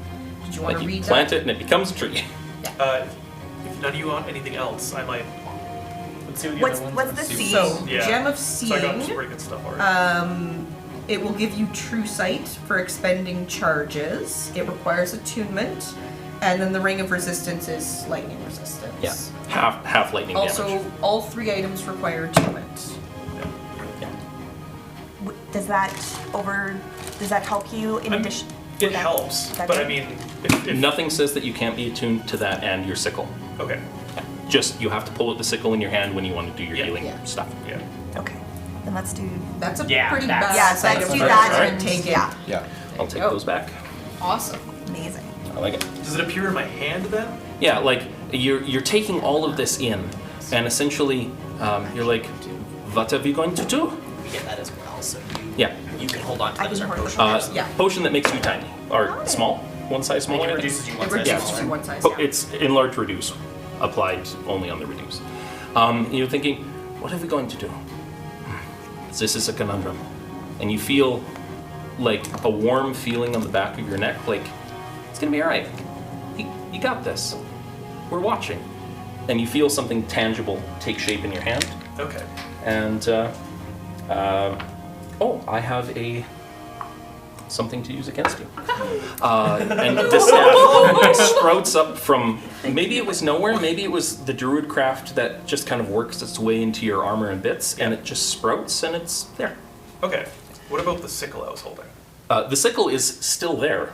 Did you want Like to you read plant that? it and it becomes a tree. If none of you want anything else, I might. Let's see what the What's other ones. the let's see. seed? So, Yeah. Gem of So I got some Seeing. pretty good stuff already. It will give you True Sight for expending charges. It requires attunement. And then the Ring of Resistance is lightning resistance. Yeah, half lightning Also, damage. all 3 items require attunement. Does that help you in addition? It helps, That but good? I mean, if Nothing says that you can't be attuned to that and your sickle. okay, Just you have to pull out the sickle in your hand when you want to do your Yeah. healing Yeah. stuff. yeah. Okay, then let's do. That's a Yeah, pretty that's- badass Yeah, so item. let's do for that sure. and Take it. yeah, Yeah. I'll take go. those back. Awesome. amazing. I like it. Does it appear in my hand then? Yeah, like you're taking all of this in, and essentially you're like, what are we going to do? We get that as well, so Yeah, you can hold on to that as our potion. Yeah. Potion that makes you tiny or small. one size smaller. It I think. reduces you It one size reduces smaller. to one size. Oh, Yeah. it's enlarge reduce, applied only on the reduce. You're thinking, what are we going to do? This is a conundrum. And you feel like a warm feeling on the back of your neck, like, it's gonna be all right. You got this. We're watching. And you feel something tangible take shape in your hand. Okay. And, I have something to use against you. And this staff sprouts up from, maybe it was nowhere, maybe it was the druid craft that just kind of works its way into your armor and bits, and it just sprouts and it's there. Okay. What about the sickle I was holding? The sickle is still there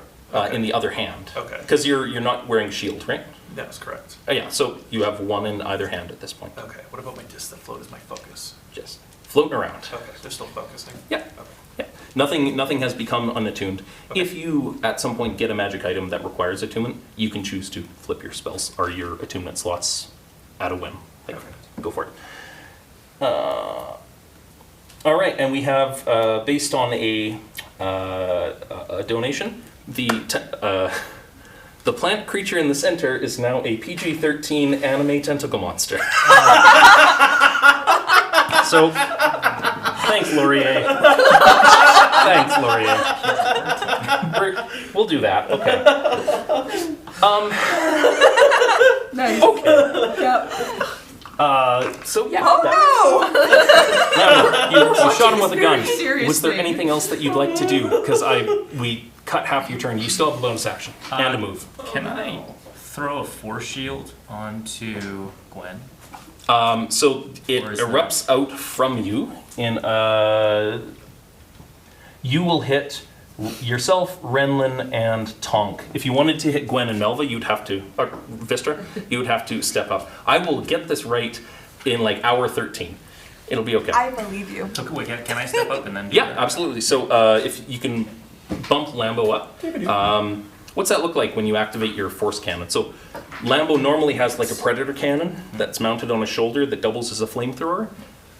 in the other hand. Okay. Because you're not wearing a shield, right? That's correct. Yeah, so you have one in either hand at this point. Okay. What about my distant float as my focus? Just floating around. Okay. They're still focusing. Yeah. Okay. Yeah. Nothing has become unattuned. Okay. If you at some point get a magic item that requires attunement, you can choose to flip your spells or your attunement slots at a whim. Like, Okay. go for it. All right, and we have based on a donation, the plant creature in the center is now a PG-13 anime tentacle monster. So, thanks, Laurier. Thanks, Laurier. We'll do that. Okay. Nice. Okay. Yep. So yeah. Oh You shot him with a gun. Very serious Was there thing. anything else that you'd like to do? Because we cut half your turn. You still have a bonus action and a move. Can I throw a force shield onto Gwen? So it Or is erupts out from you in you will hit yourself, Renlin, and Tonk. If you wanted to hit Gwen and Melva, you'd have to, or Vistra, you would have to step up. I will get this right in like hour 13. It'll be okay. I believe you. So wait, can I step up and then do Yeah, that? absolutely. So if you can bump Lambo up, what's that look like when you activate your force cannon? So Lambo normally has like a predator cannon that's mounted on a shoulder that doubles as a flamethrower,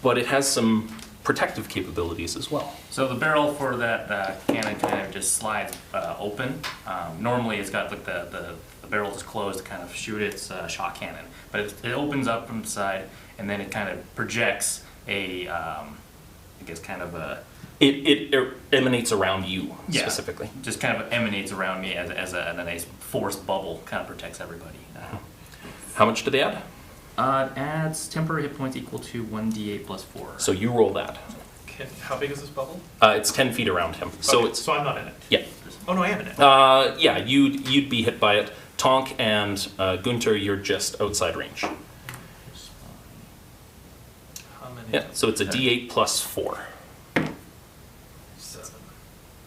but it has some protective capabilities as well. So the barrel for that cannon kind of just slides open. Normally it's got like the barrel is closed to kind of shoot its shot cannon, but it opens up from the side and then it kind of projects I guess kind of a... It emanates around you Yeah, specifically. just kind of emanates around me as a nice force bubble, kind of protects everybody. How much do they add? Adds temporary hit points equal to 1d8 plus 4. So you roll that. How big is this bubble? It's 10 feet around him. So Okay, it's so I'm not in it. yeah. Oh no, I am in it. Yeah, you'd be hit by it. Tonk and Gunter, you're just outside range. How many? Yeah, so it's a D8 plus 4. 7.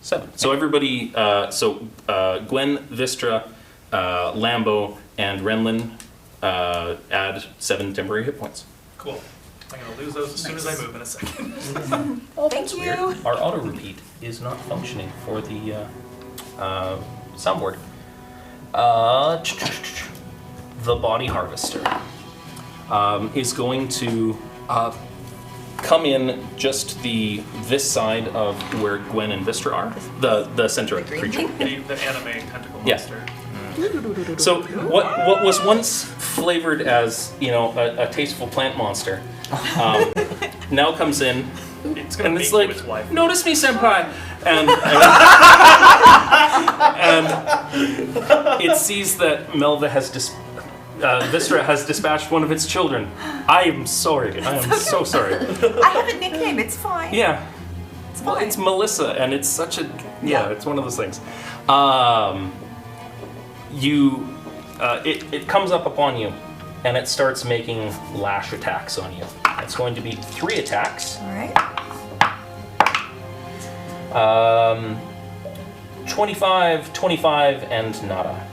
7. So everybody, Gwen, Vistra, Lambo, and Renlin add 7 temporary hit points. Cool. I'm gonna lose those as soon as I move in a second. Thank you. Our auto repeat is not functioning for the soundboard. The body harvester is going to come in just this side of where Gwen and Vistra are, the center of the creature. The anime tentacle Yeah. monster. So what was once flavored as a tasteful plant monster now comes in. It's gonna And make it's you like, its wife. notice me, senpai, and it sees that Melva has Vistra has dispatched one of its children. I am sorry. I am so sorry. I have a nickname. It's fine. Yeah. It's Well, fine. it's Melissa, and it's such a Yeah. it's one of those things. It comes up upon you, and it starts making lash attacks on you. It's going to be 3 attacks. All right. 25, 25, and nada.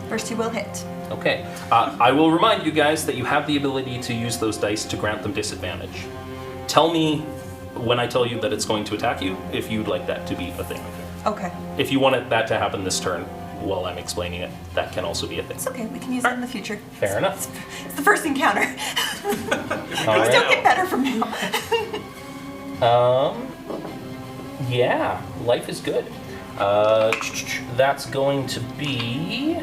First 2 will hit. Okay. I will remind you guys that you have the ability to use those dice to grant them disadvantage. Tell me when I tell you that it's going to attack you, if you'd like that to be a thing. Okay. If you want that to happen this turn while I'm explaining it, that can also be a thing. It's okay. We can use it in the future. Fair enough. It's the first encounter. All Things right. don't get better from now. Yeah, life is good. That's going to be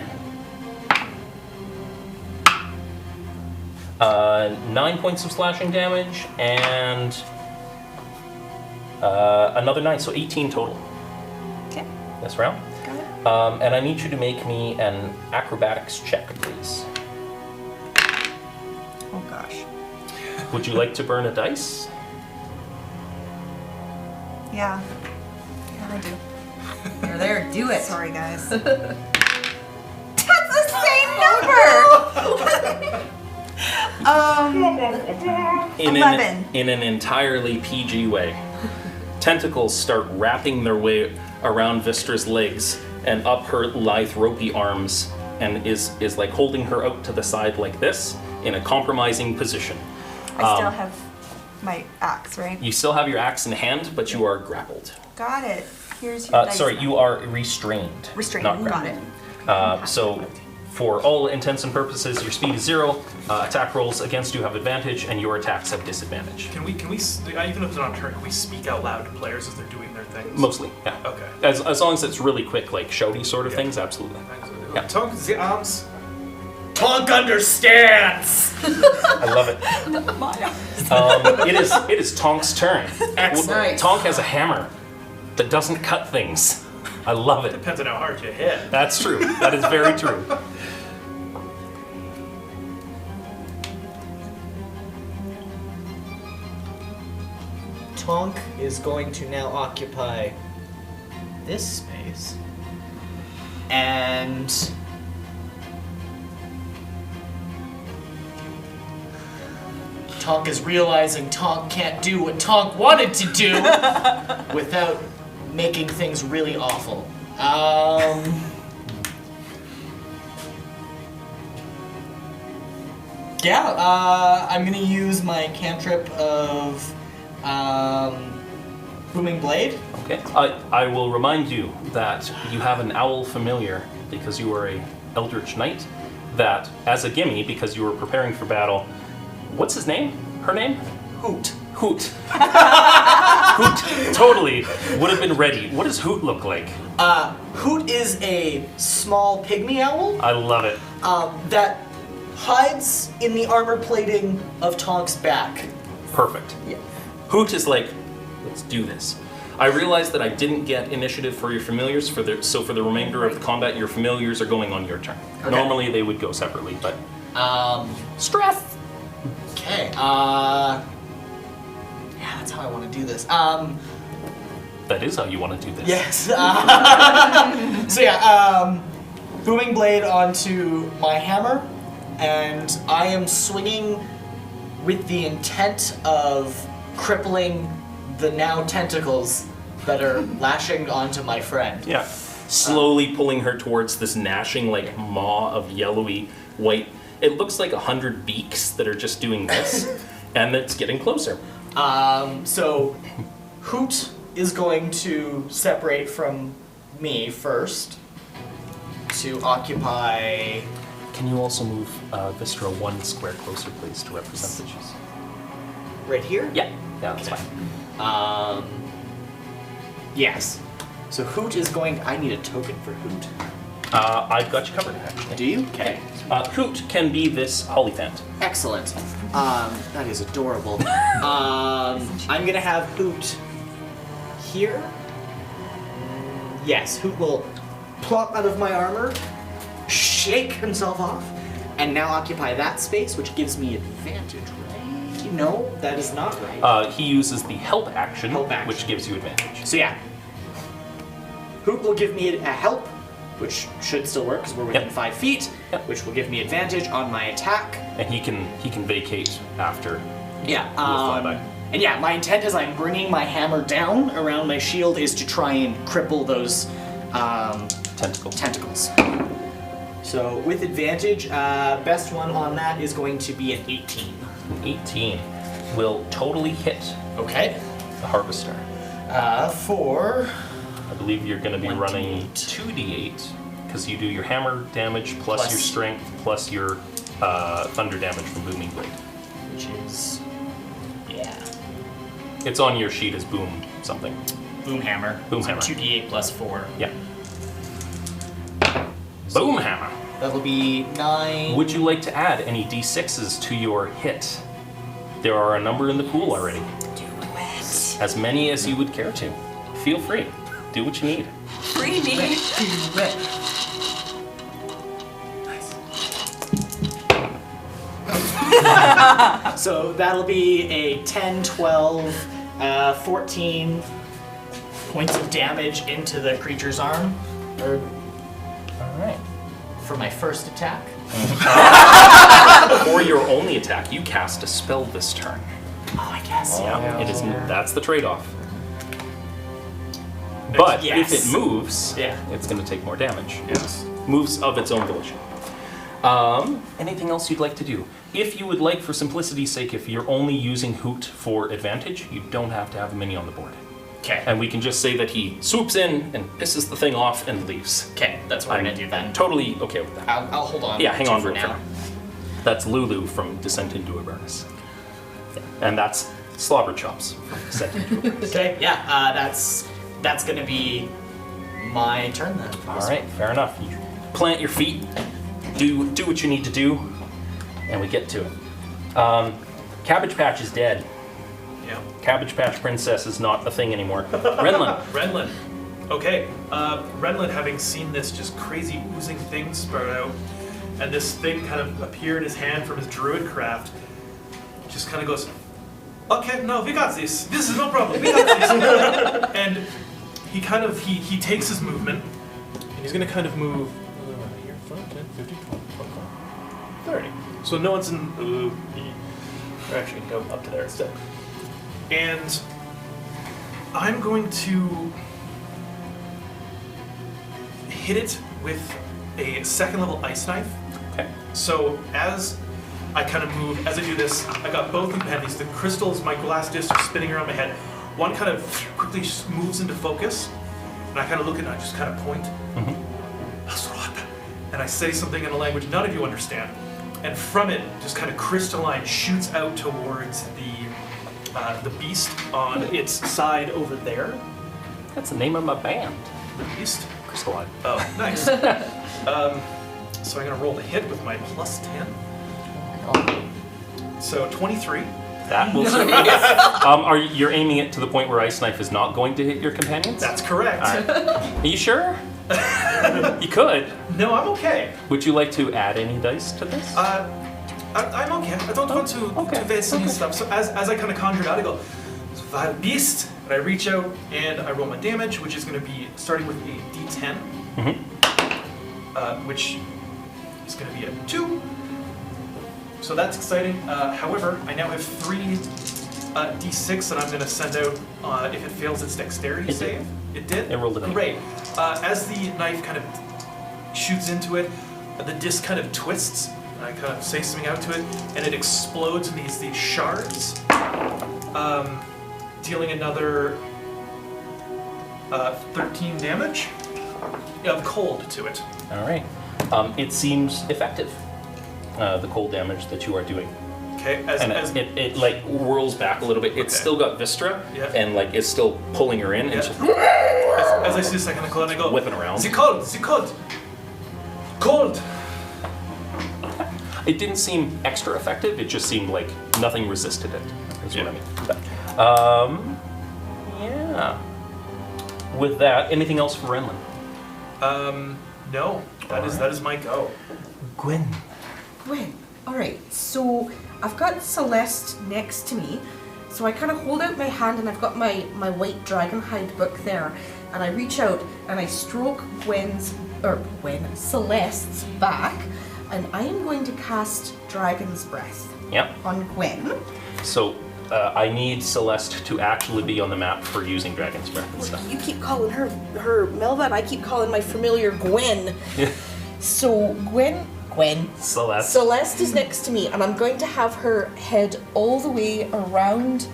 9 points of slashing damage and another 9, so 18 total. Okay, This round. got it. And I need you to make me an acrobatics check, please. Oh gosh. Would you like to burn a dice? Yeah. Yeah, I do. You're there, do it. Sorry, guys. That's the same number! In 11. in an entirely PG way. Tentacles start wrapping their way around Vistra's legs and up her lithe, ropey arms, and is like holding her out to the side like this in a compromising position. I still have my axe, right? You still have your axe in hand, but you are grappled. Got it. Here's your dice Sorry, now. you are restrained. Restrained. Not Got grappled. it. So, for all intents and purposes, your speed is 0. Attack rolls against you have advantage, and your attacks have disadvantage. Can we, even if it's not turn, can we speak out loud to players as they're doing their things? Mostly, yeah. Okay. As long as it's really quick, like shouty sort of Yeah. things, absolutely. Yeah. Tonk, the arms. Tonk understands! I love it. It is Tonk's turn. Nice. Tonk has a hammer that doesn't cut things. I love it. Depends on how hard you hit. That's true. That is very true. Tonk is going to now occupy this space. And Tonk is realizing Tonk can't do what Tonk wanted to do without making things really awful. I'm gonna use my cantrip of Booming Blade. Okay. I will remind you that you have an owl familiar because you are a Eldritch Knight. That as a gimme, because you were preparing for battle, what's his name? Her name? Hoot. Hoot. Hoot totally would have been ready. What does Hoot look like? Hoot is a small pygmy owl I love it. that hides in the armor plating of Tonk's back. Perfect. Yeah. Hoot is like, let's do this. I realized that I didn't get initiative for your familiars, so for the remainder of the combat, your familiars are going on your turn. Okay. Normally they would go separately, but Stress. Okay. Yeah, that's how I want to do this. that is how you want to do this. Yes. So Booming Blade onto my hammer, and I am swinging with the intent of crippling the now tentacles that are lashing onto my friend. Yeah. Slowly pulling her towards this gnashing, like, maw of yellowy white. It looks like 100 beaks that are just doing this, and it's getting closer. So Hoot is going to separate from me first to occupy. Can you also move Vistra 1 square closer, please, to represent the cheese? Right here? Yeah, that's Okay. fine. Yes. So Hoot is going. I need a token for Hoot. I've got you covered, actually. Do you? Okay. Hoot can be this Hollyphant. Excellent. That is adorable. I'm gonna have Hoot here. Yes, Hoot will plop out of my armor, shake himself off, and now occupy that space, which gives me advantage, right? No, that is not right. He uses the help action, Help action. which gives you advantage. So yeah, Hoot will give me a help, which should still work because we're within Yep. 5 feet, Yep. which will give me advantage on my attack. And he can vacate after. Yeah. fly by. And yeah, my intent as I'm bringing my hammer down around my shield is to try and cripple those Tentacles. tentacles. So with advantage, best one on that is going to be an 18. 18 will totally hit Okay. the Harvester. For I believe you're going to be 1d8. running 2d8 because you do your hammer damage plus Plus- your strength plus your thunder damage from Booming Blade. which is yeah. It's on your sheet as boom something. Boom hammer. Boom So hammer. 2d8 plus 4. Yeah. Boom hammer. That'll be 9. Would you like to add any d6s to your hit? There are a number in the pool already. Do it. As many as you would care to. Feel free. Do what you need. Free me. So that'll be a 10, 12, 14 points of damage into the creature's arm All right. for my first attack. For your only attack, you cast a spell this turn. Oh, I guess, Yeah, it is. That's the trade-off. But Yes. if it moves, Yeah. it's going to take more damage. Yes. Moves of its own volition. Anything else you'd like to do? If you would like, for simplicity's sake, if you're only using Hoot for advantage, you don't have to have a mini on the board. Okay. And we can just say that he swoops in and pisses the thing off and leaves. Okay, that's what I'm gonna do then. Totally okay with that. I'll hold on. Yeah, hang to on for to it for now. now. That's Lulu from Descent into Avernus. And that's Slobber Chops from Descent into Avernus. Okay, yeah, that's gonna be my turn then. All right, fair enough. You plant your feet, do what you need to do, and we get to it. Cabbage Patch is dead. Yeah. Cabbage Patch Princess is not a thing anymore. Renlin. Renlin. Okay. Renlin, having seen this just crazy oozing thing sprout out, and this thing kind of appear in his hand from his druid craft, just kind of goes, okay, no, we got this. This is no problem. We got this. And he kind of, he takes his movement, and he's going to kind of move here, 5, 10, 15, 20, 25, 30. So no one's in, or actually go up to there instead. And I'm going to hit it with a second level ice knife. Okay. So as I kind of move, as I do this, I got both in hand. These the crystals, my glass discs are spinning around my head. One kind of quickly just moves into focus, and I kind of look at it and I just kind of point. And I say something in a language none of you understand. And from it, just kind of crystalline shoots out towards the beast on its side over there. That's the name of my band. The beast. Crystalline. Oh, nice. So I'm gonna roll the hit with my plus 10. So 23. That will you're aiming it to the point where Ice Knife is not going to hit your companions? That's correct. All right. Are you sure? You could. No, I'm okay. Would you like to add any dice to this? I'm okay. I don't want to advance any stuff. So as I kind of conjure it out, I go, Vile Beast, and I reach out and I roll my damage, which is going to be starting with a D10, which is going to be a 2. So that's exciting. However, I now have 3 D6 that I'm going to send out if it fails its dexterity save. It did? It rolled it. Great. As the knife kind of shoots into it, the disc kind of twists. I kind of say something out to it, and it explodes in these shards, dealing another 13 damage of cold to it. All right. It seems effective, the cold damage that you are doing. Okay, And it like whirls back a little bit. It's Okay. still got Vistra, Yeah. and like it's still pulling her in, and Yeah. just as I see the second cold, I go, whipping around. The cold, cold. It didn't seem extra effective. It just seemed like nothing resisted it. Is what I mean. Yeah. With that, anything else for Renlin? No, that is my go. Gwen. Gwen. All right, so I've got Celeste next to me. So I kind of hold out my hand and I've got my white dragon hide book there. And I reach out and I stroke Celeste's back. And I am going to cast Dragon's Breath Yep. on Gwen. So I need Celeste to actually be on the map for using Dragon's Breath and stuff. You keep calling her Melva, and I keep calling my familiar Gwen. Yeah. So Gwen, Celeste. Celeste is next to me, and I'm going to have her head all the way around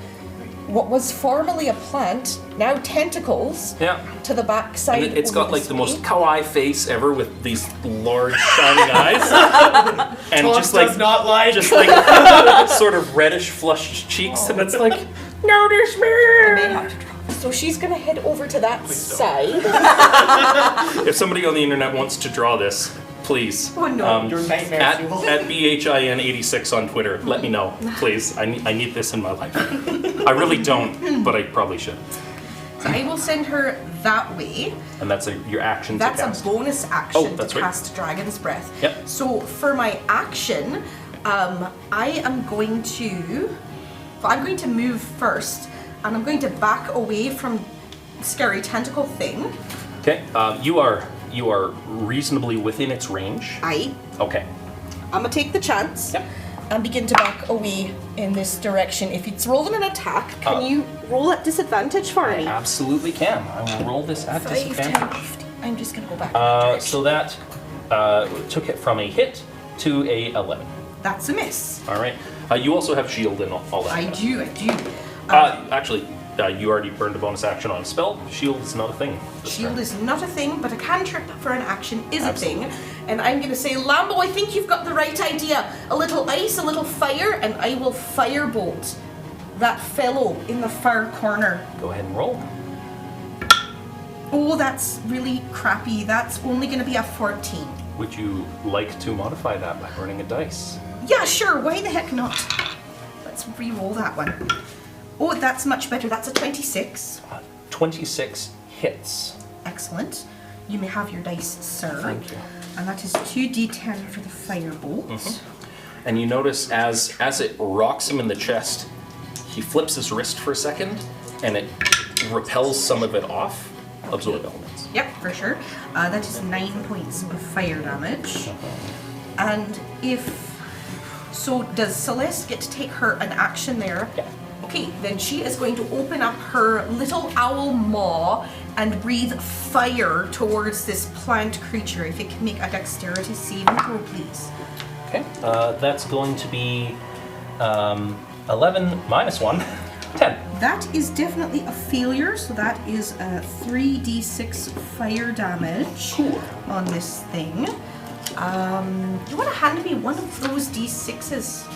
what was formerly a plant, now tentacles, Yeah. to the backside. And it's got over like this the way. most kawaii face ever with these large shining eyes. And Tonk just like does not like. just like sort of reddish flushed cheeks, and it's like, notice me. I may have to draw. So she's gonna head over to that Please don't. side. If somebody on the internet wants to draw this, please. Oh, no. Your nightmare At fuel. BHIN86 on Twitter, let me know, please. I need this in my life. I really don't, but I probably should. So I will send her that way. And that's your action to That's cast. a bonus action Oh, that's to right. cast Dragon's Breath. Yep. So for my action, I am going to. I'm going to move first, and I'm going to back away from scary tentacle thing. Okay, you are reasonably within its range. Okay. I'm gonna take the chance. Yep. And begin to back away in this direction. If it's rolling an attack, can you roll at disadvantage for me? Absolutely can. I will roll this at 5, 10, disadvantage. 15. I'm just gonna go back. in that direction. So that took it from a hit to a 11. That's a miss. All right. You also have shield and all that. I do. Actually, you already burned a bonus action on a spell. Shield is not a thing. this Shield turn. is not a thing, but a cantrip for an action is Absolutely. a thing. And I'm going to say, Lambo, I think you've got the right idea. A little ice, a little fire, and I will firebolt that fellow in the far corner. Go ahead and roll. Oh, that's really crappy. That's only going to be a 14. Would you like to modify that by burning a dice? Yeah, sure. Why the heck not? Let's re-roll that one. Oh, that's much better. That's a 26. 26 hits. Excellent. You may have your dice, sir. Thank you. And that is 2d10 for the firebolt. And you notice as it rocks him in the chest, he flips his wrist for a second, and it repels some of it off. Absorb elements. Yep, for sure. That is 9 points of fire damage. And so does Celeste get to take an action there? Yeah. Okay, then she is going to open up her little owl maw and breathe fire towards this plant creature. If it can make a dexterity saving throw, please. Okay. That's going to be 11 minus 1. 10. That is definitely a failure, so that is a 3d6 fire damage on this thing. You want to hand me one of those d6s?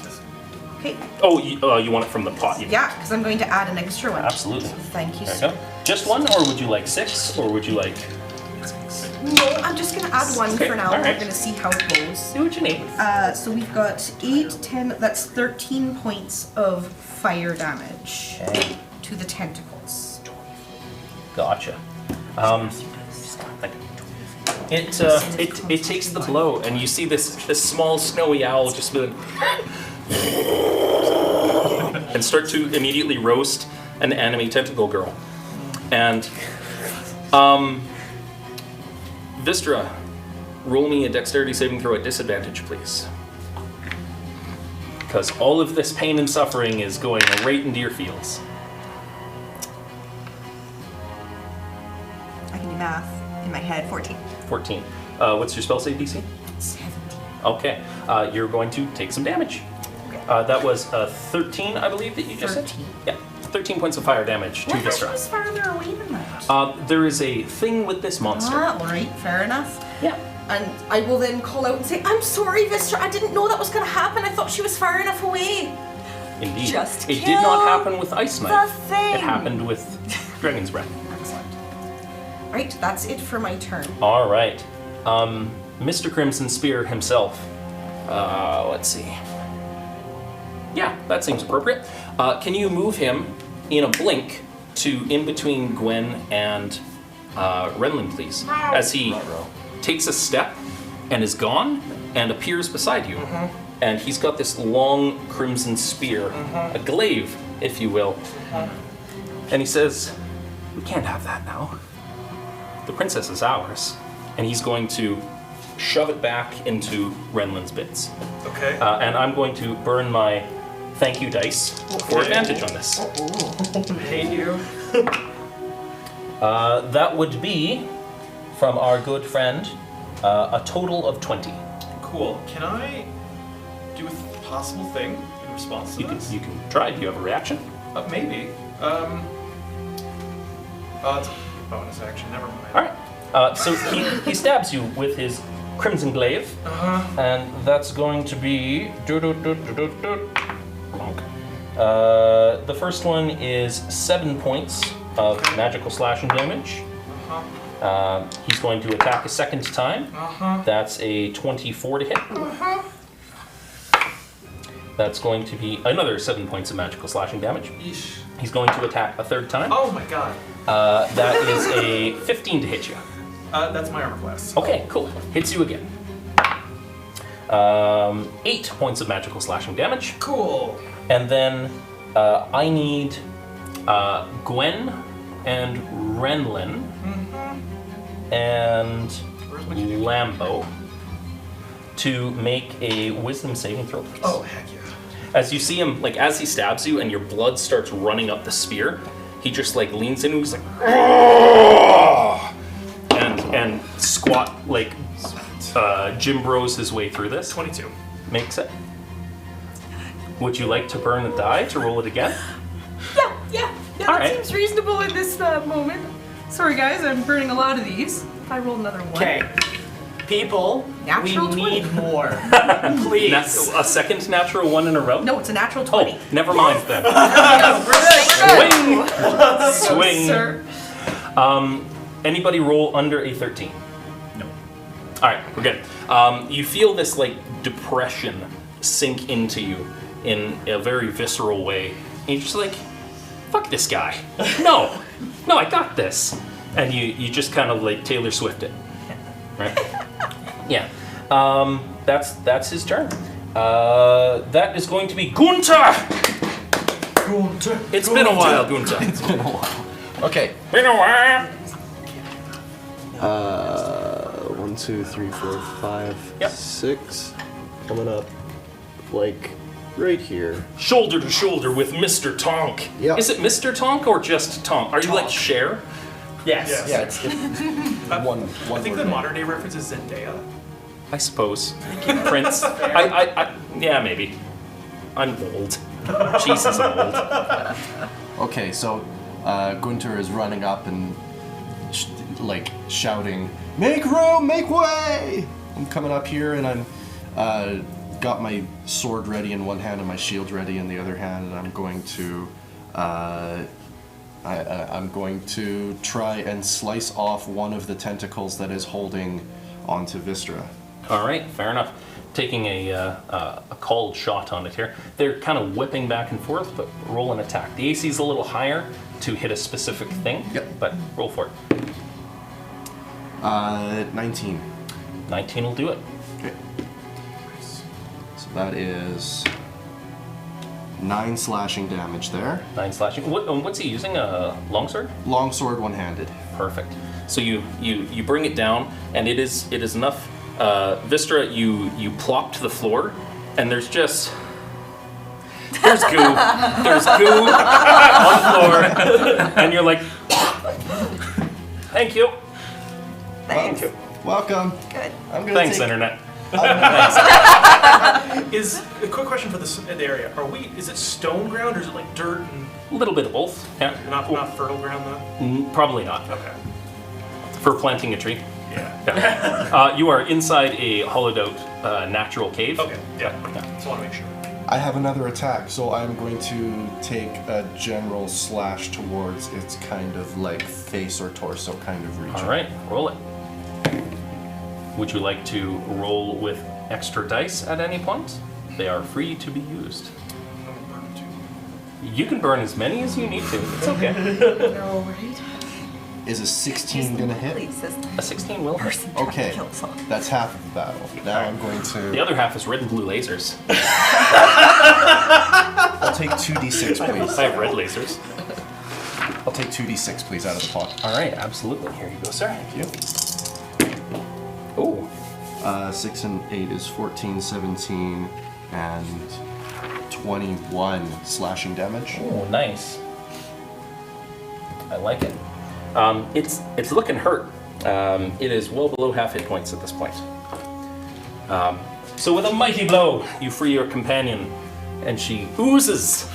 Okay. Oh, you want it from the pot? Yeah, because I'm going to add an extra one. Absolutely. So thank you, There you sir. go. Just one, or would you like 6, or would you like... No, I'm just going to add one Okay, for now. all right. We're going to see how it goes. Do what you need. So we've got 8, 10, that's 13 points of fire damage Okay. to the tentacles. Gotcha. It takes the blow, and you see this small snowy owl just be like, and start to immediately roast an enemy tentacle girl. And Vistra, roll me a dexterity saving throw at disadvantage, please. Because all of this pain and suffering is going right into your feels. I can do math in my head. 14. 14. What's your spell save DC? 17. Okay. You're going to take some damage. That was 13, I believe, that you just said? 13. Yeah. 13 points of fire damage to What if she Vistra. was farther away than that? There is a thing with this monster. Alright, fair enough. Yeah. And I will then call out and say, I'm sorry, Vistra, I didn't know that was going to happen. I thought she was far enough away. Indeed. Just it did kill not happen with Ice Knife. the thing. It happened with Dragon's Breath. Excellent. Right, that's it for my turn. All right. Mr. Crimson Spear himself. Let's see. Yeah, that seems appropriate. Can you move him in a blink to in between Gwen and Renlin, please? As he takes a step and is gone and appears beside you. And he's got this long crimson spear, a glaive, if you will. And he says, "We can't have that now. The princess is ours." And he's going to shove it back into Renlin's bits. Okay. And I'm going to burn my thank you dice for advantage on this. Hate you. That would be, from our good friend, a total of 20. Cool. Can I do a possible thing in response to You this? can try. Do you have a reaction? Maybe. It's a bonus action. Never mind. All right. So he stabs you with his crimson glaive, and that's going to be the first one is 7 points of magical slashing damage. He's going to attack a second time. That's a 24 to hit. That's going to be another 7 points of magical slashing damage. Yeesh. He's going to attack a third time. Oh my god. That is a 15 to hit you. That's my armor class. Okay, cool. Hits you again. 8 points of magical slashing damage. Cool. And then I need Gwen and Renlin and Where's my dude? Lambo to make a wisdom saving throw, please. Oh, heck yeah. As you see him, like as he stabs you and your blood starts running up the spear, he just like leans in and he's like, and squat like Jim Bros his way through this. 22. Makes it. Would you like to burn a die to roll it again? Yeah, All that right. seems reasonable in this moment. Sorry guys, I'm burning a lot of these. I rolled another one. Okay. People, Natural we 20. need more. Please. A second natural one in a row? No, it's a natural 20. Oh, never mind then. Swing! Swing! Sir. Anybody roll under a 13? No. Alright, we're good. You feel this like depression sink into you in a very visceral way. And you're just like, fuck this guy. No, I got this. And you just kind of like Taylor Swift it. Right? Yeah. That's his turn. That is going to be Gunter! It's been a while, Gunter. It's been a while. Okay. Been a while. 1, 2, 3, 4, 5, Yep. 6. Coming up, like, right here. Shoulder to shoulder with Mr. Tonk. Yep. Is it Mr. Tonk or just Tonk? Are you like Cher? Yes. Yes. Yeah, it's one I think word the name. modern day reference is Zendaya. I suppose. Prince. I yeah, maybe. I'm old. Jesus, I'm old. Okay, so Gunter is running up and shouting, "Make room, make way!" I'm coming up here and I'm got my sword ready in one hand and my shield ready in the other hand, and I'm going to I'm going to try and slice off one of the tentacles that is holding onto Vistra. All right, fair enough. Taking a called shot on it here. They're kind of whipping back and forth, but roll an attack. The AC is a little higher to hit a specific thing, Yep. but roll for it. 19. 19 will do it. Okay. So that is 9 slashing damage there. 9 slashing. What's he using? A longsword? Longsword one-handed. Perfect. So you bring it down, and it is enough. Vistra, you plop to the floor, and there's goo. There's goo on the floor, and you're like, thank you. Thanks. Welcome. Good. I'm gonna Thanks, take- internet. Is a quick question for the area? Is it stone ground or is it like dirt and A little bit of both. Yeah. not fertile ground though? Probably not. Okay. For planting a tree. Yeah. Yeah. You are inside a hollowed out natural cave. Okay. Yeah. Just want to make sure. I have another attack, so I'm going to take a general slash towards its kind of like face or torso kind of region. All right, roll it. Would you like to roll with extra dice at any point? They are free to be used. You can burn as many as you need to. It's okay. No, right? Is a 16 gonna hit? A 16 will. Okay, that's half of the battle. Now I'm going The to. other half is red and blue lasers. I'll take 2d6, please. I have red lasers. I'll take 2d6, please, out of the pot. All right, absolutely. Here you go, sir. Thank you. Oh, 6 and 8 is 14, 17, and 21 slashing damage. oh, nice. I like it. It's looking hurt. It is well below half hit points at this point. So with a mighty blow, you free your companion, and she oozes.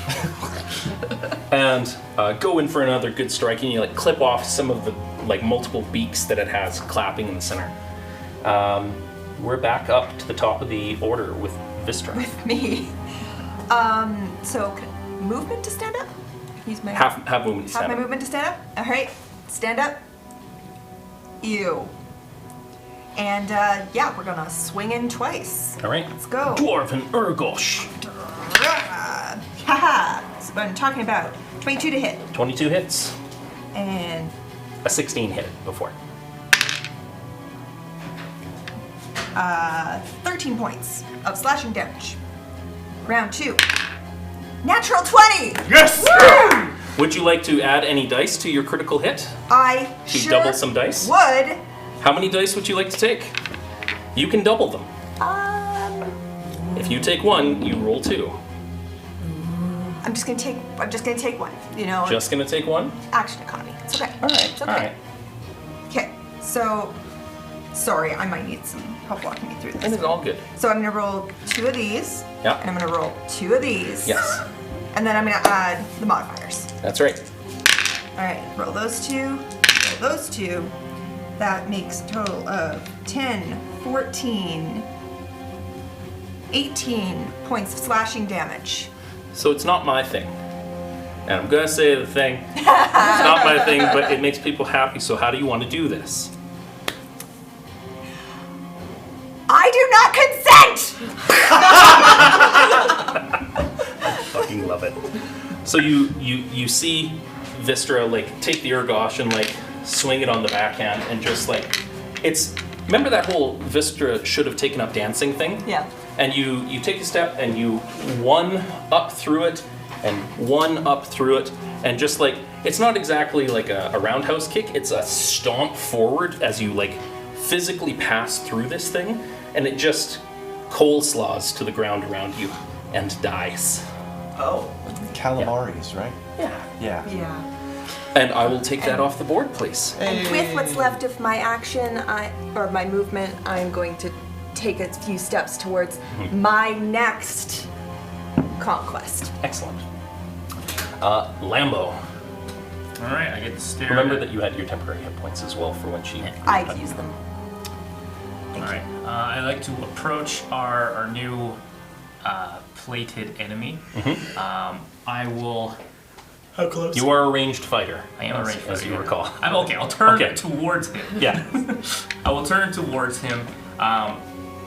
And go in for another good strike, and you like clip off some of the like multiple beaks that it has clapping in the center. We're back up to the top of the order with Vistra. Me. So movement to stand up? Use my Half movement to half stand my up. movement to stand up. All right, stand up. Ew. And yeah, we're gonna swing in twice. All right. Let's go. Dwarven Urgosh. Haha. That's what I'm talking about. 22 to hit. 22 hits. And A 16 hit before. 13 points of slashing damage. Round 2. Natural 20! Yes! Would you like to add any dice to your critical hit? I To sure double some dice? would. How many dice would you like to take? You can double them. If you take 1, you roll 2. I'm just gonna take one. You know, Just gonna take 1? action economy. It's okay. All right. It's okay. All right. Okay. So, sorry, I might need some help walking me through And this. it's all good. So I'm gonna roll 2 of these. Yeah. And I'm gonna roll 2 of these. Yes. And then I'm gonna add the modifiers. That's right. All right. Roll those 2. Roll those 2. That makes a total of 10, 14, 18 points of slashing damage. So it's not my thing. And I'm gonna say the thing. It's not my thing, but it makes people happy. So how do you want to do this? I do not consent! Fucking love it. So you see Vistra like take the Urgosh and like swing it on the backhand and just like it's remember that whole Vistra should have taken up dancing thing? Yeah. And you take a step and you one up through it and one up through it and just like it's not exactly like a roundhouse kick, it's a stomp forward as you like physically pass through this thing and it just coleslaws to the ground around you and dies. Oh. Calamaris, right? Yeah. Yeah. Yeah. And I will take that off the board, please. And with what's left of my action, or my movement, I'm going to take a few steps towards my next conquest. Excellent. Lambo. All right, I get to stare. Remember at that you had your temporary hit points as well for when she. I use them. All right. I like to approach our new plated enemy. I will. How close? You are a ranged fighter. I am a ranged as fighter, you yeah. recall. I'm okay. I'll turn Okay. towards him. Yeah. I will turn towards him,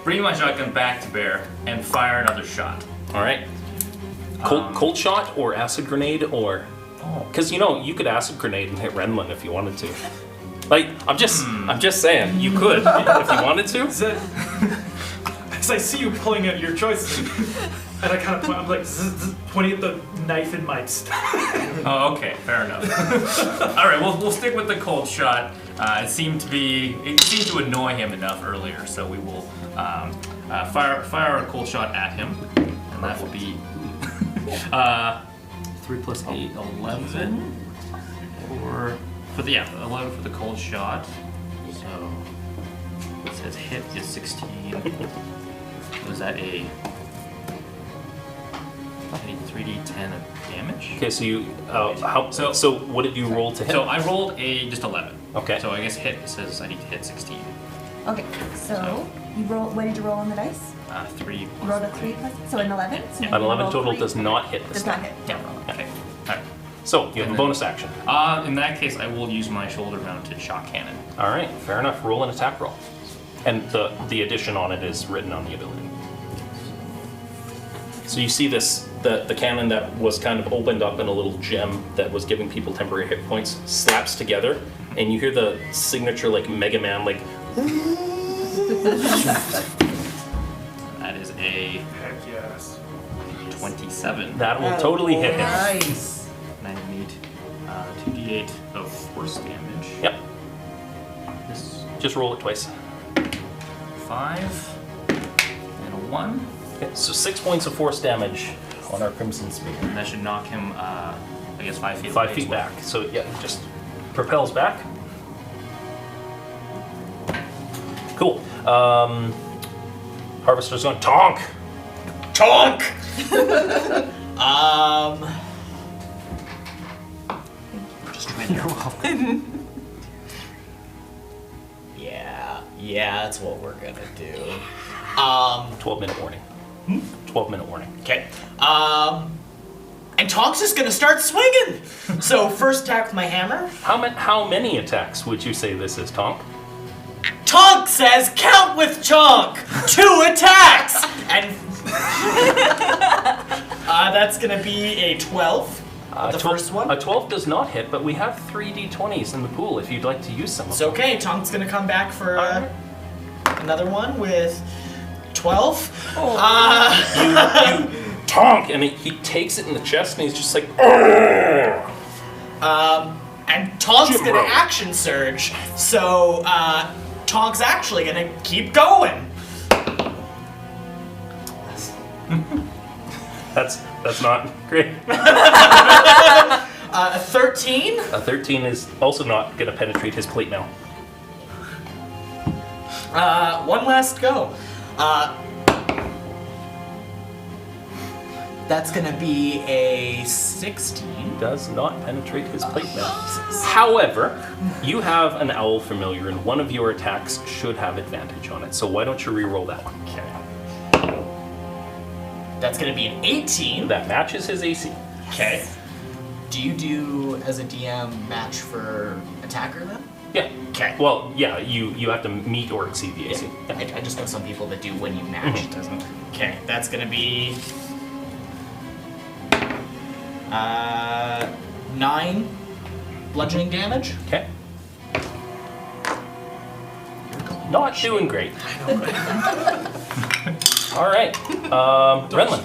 bring my shotgun back to bear, and fire another shot. All right. Cold shot or acid grenade or. Oh. Because you could acid grenade and hit Renlin if you wanted to. Like I'm just saying you could if you wanted to. Is that, as I see you pulling out your choices, and I kind of I'm like pointing at the knife in my Oh, okay, fair enough. All right, we'll stick with the cold shot. It seemed to annoy him enough earlier, so we will fire a cold shot at him, and that will be 3 plus 8, 11. For the 11 for the cold shot. So it says hit is 16. Was that a 3d10 of damage? Okay, so you so what did you roll to hit? So I rolled just 11. Okay. So I guess hit says I need to hit 16. Okay, so you roll. What did you roll on the dice? 3. You rolled a 3 plus, so an 11. So An 11 roll total 3. does not hit this Does time. not hit. Yeah. Okay. All right. So you have a bonus action. In that case, I will use my shoulder-mounted shot cannon. All right, fair enough. Roll an attack roll, and the addition on it is written on the ability. So you see this the cannon that was kind of opened up in a little gem that was giving people temporary hit points slaps together, and you hear the signature like Mega Man like. That is a Heck yes. 27. That will totally hit him. Nice. And I need 2d8 of force damage. Yep. This Just roll it twice. 5 and a 1. Okay, so 6 points of force damage on our Crimson Spear. And that should knock him, I guess, 5 feet 5 away feet as well. back. So yeah, just propels back. Cool. Harvester's going Tonk. Tonk! You're welcome. Yeah, that's what we're gonna do. 12-minute warning. 12-minute warning. Okay. And Tonk's just gonna start swinging. So first attack with my hammer. How many attacks would you say this is, Tonk? Tonk says, count with Tonk. 2 attacks. And that's gonna be a 12. The first one. A 12 does not hit, but we have 3 d20s in the pool if you'd like to use some of It's them. okay. Tonk's gonna come back for another one with 12. Tonk! And he takes it in the chest and he's just like, "Argh!" And Tonk's Jim gonna Rowe. action surge. So Tonk's actually gonna keep going. That's not great. A 13. A 13 is also not going to penetrate his plate mail. One last go. That's gonna be a 16. Does not penetrate his plate mail. However, you have an owl familiar, and one of your attacks should have advantage on it. So why don't you re-roll that one? Okay. That's gonna be an 18. That matches his AC. Okay. Do you do, as a DM, match for attacker then? Yeah. Okay. Well, yeah, you have to meet or exceed the AC. Yeah. I just know some people that do when you match, it doesn't. Okay, that's gonna be 9 bludgeoning damage. Okay. Not doing great. All right, Renlin.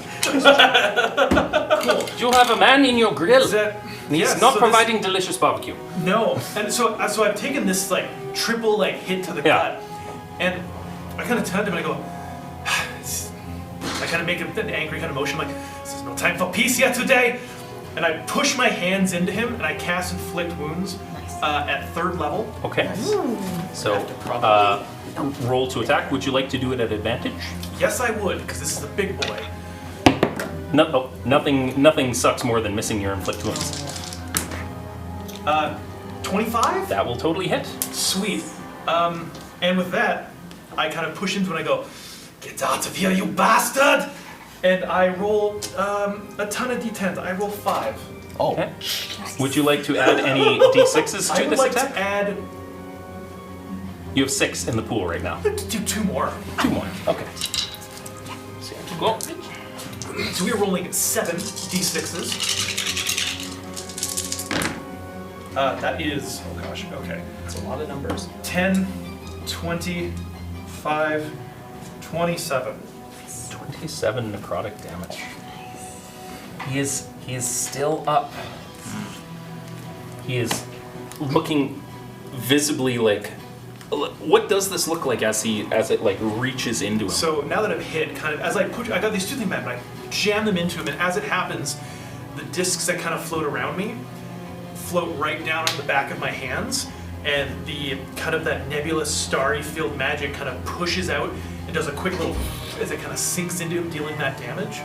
Cool. You have a man in your grill. Is that, And he's yeah, not so providing delicious barbecue. No, and so I've taken this like triple like hit to the Yeah. gut, and I kind of turn to him and I go, I kind of make an angry kind of motion like, this is no time for peace yet today, and I push my hands into him and I cast inflict wounds at 3rd level. Okay. So, Have to probably- roll to attack. Would you like to do it at advantage? Yes, I would, because this is a big boy. No, nothing sucks more than missing your inflict wounds. 25? That will totally hit. Sweet. And with that, I kind of push into it and I go, get out of here, you bastard! And I roll a ton of d10s. I roll 5. Oh. Okay. Would you like to add any d6s I to would this like attack? to add You have 6 in the pool right now. do 2 more. 2 more. Okay. So, cool. So we're rolling 7 d6s. That is, oh gosh, okay. It's a lot of numbers. 10, 25, 27. 27 necrotic damage. He is still up. He is looking visibly like. What does this look like as it like reaches into him? So now that I've hit, kind of, as I push, I got these 2 things back, and I jam them into him, and as it happens, the discs that kind of float around me float right down on the back of my hands, and the kind of that nebulous, starry field magic kind of pushes out and does a quick little, as it kind of sinks into him, dealing that damage.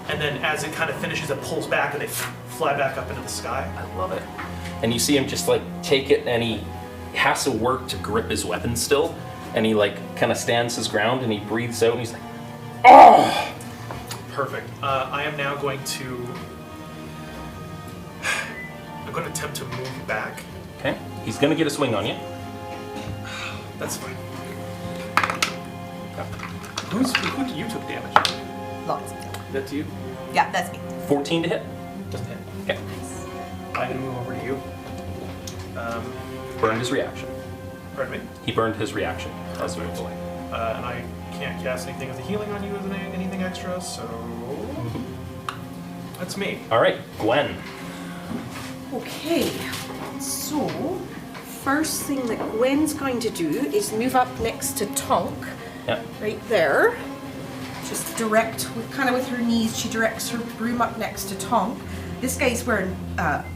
And then as it kind of finishes, it pulls back, and they fly back up into the sky. I love it. And you see him just like take it, and he has to work to grip his weapon still, and he like kind of stands his ground, and he breathes out, and he's like, "Oh!" Perfect. I am now going to. I'm going to attempt to move back. Okay. He's gonna get a swing on you. That's fine. Who you took damage? Lots. That's you. Yeah, that's me. 14 to hit. Doesn't hit. Okay. I'm gonna move over to you. Burned his reaction. Pardon me. He burned his reaction as you moved away. And I can't cast anything as a healing on you as anything extra, so that's me. All right, Gwen. Okay, so first thing that Gwen's going to do is move up next to Tonk, Yep. right there. Just direct, kind of with her knees, she directs her broom up next to Tonk. This guy's wearing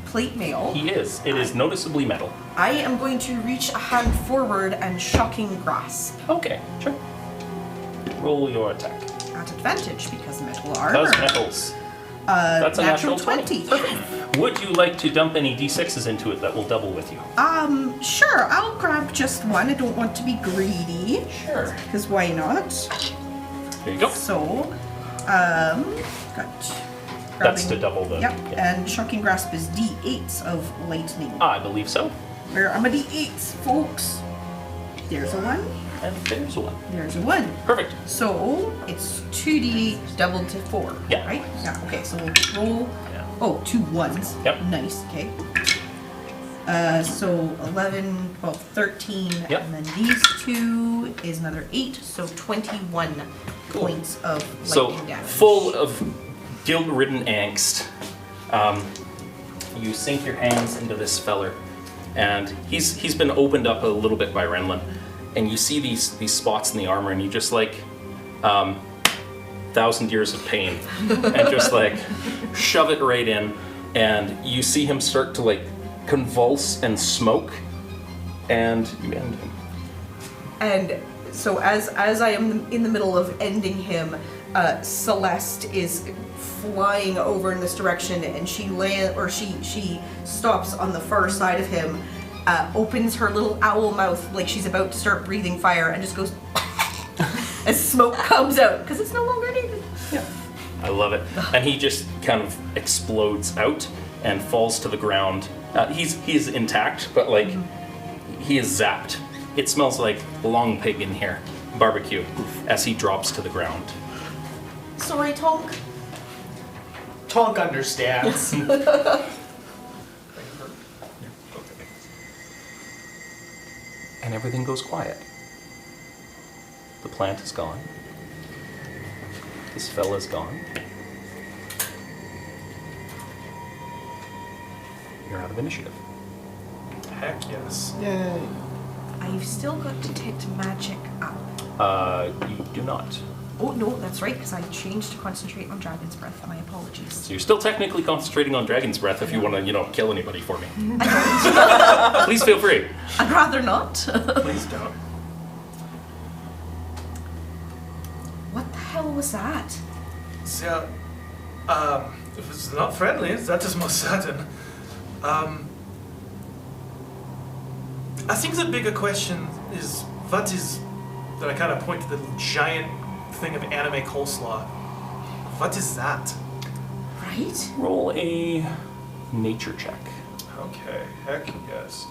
plate mail. He is. It is noticeably metal. I am going to reach a hand forward and shocking grasp Okay, sure. Roll your attack. at advantage because metal armor. Does metals. That's a natural 20. Perfect. Would you like to dump any d6s into it that will double with you? Sure, I'll grab just one. I don't want to be greedy. Sure. Because why not? There you go. So, got That's to double the. Yep, and Shocking Grasp is D8s of lightning. I believe so. Where are my D8s, folks? There's a 1. And there's one. There's a 1. Perfect. So it's 2d8 doubled to 4. Yeah. Right? Yeah. Okay. So we'll roll. Yeah. Oh, 2 1s. Yep. Nice. Okay. So 11, 12, 13, Yep. and then these 2 is another 8, so 21 points of So lightning damage. full of guilt-ridden angst, you sink your hands into this feller, and he's been opened up a little bit by Renlin, and you see these spots in the armor, and you just like 1,000 years of pain, and just like shove it right in, and you see him start to like convulse and smoke, and you end him. And so as I am in the middle of ending him, Celeste is flying over in this direction, and she stops on the far side of him, opens her little owl mouth like she's about to start breathing fire, and just goes as smoke comes out because it's no longer needed. Yeah, I love it. And he just kind of explodes out and falls to the ground. He's intact, but like he is zapped. It smells like long pig in here, barbecue, as he drops to the ground. Sorry, Tonk. Tonk understands. And everything goes quiet. The plant is gone. This fella's gone. You're out of initiative. Heck yes. Yay. I've still got detect magic up. You do not. Oh no, that's right, because I changed to concentrate on Dragon's Breath. My apologies. So you're still technically concentrating on Dragon's Breath if you want to, kill anybody for me. Please feel free. I'd rather not. Please don't. What the hell was that? So, if it's not friendly, that is most certain. I think the bigger question is, what is, that I kind of point to the giant thing of anime coleslaw. What is that? Right? Roll a nature check. Okay, heck yes.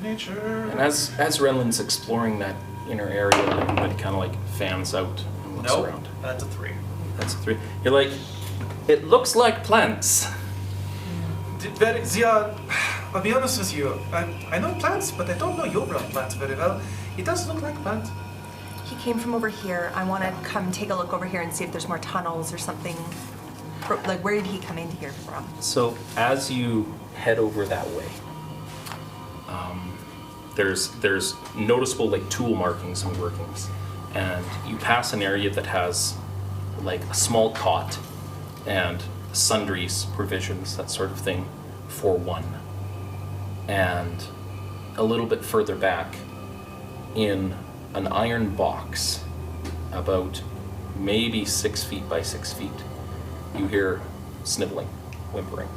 Nature. And as Renlin's exploring that inner area, everybody kind of like fans out and looks Nope, around. that's a 3. That's a 3. You're like, it looks like plants. I'll be honest with you. I know plants, but I don't know your realm plants very well. It does look like plants. He came from over here. I want to come take a look over here and see if there's more tunnels or something. Like, where did he come into here from? So as you head over that way, there's noticeable like tool markings and workings, and you pass an area that has like a small cot and sundries, provisions, that sort of thing, for one. And a little bit further back, in an iron box, about maybe 6 feet by 6 feet, you hear sniveling, whimpering.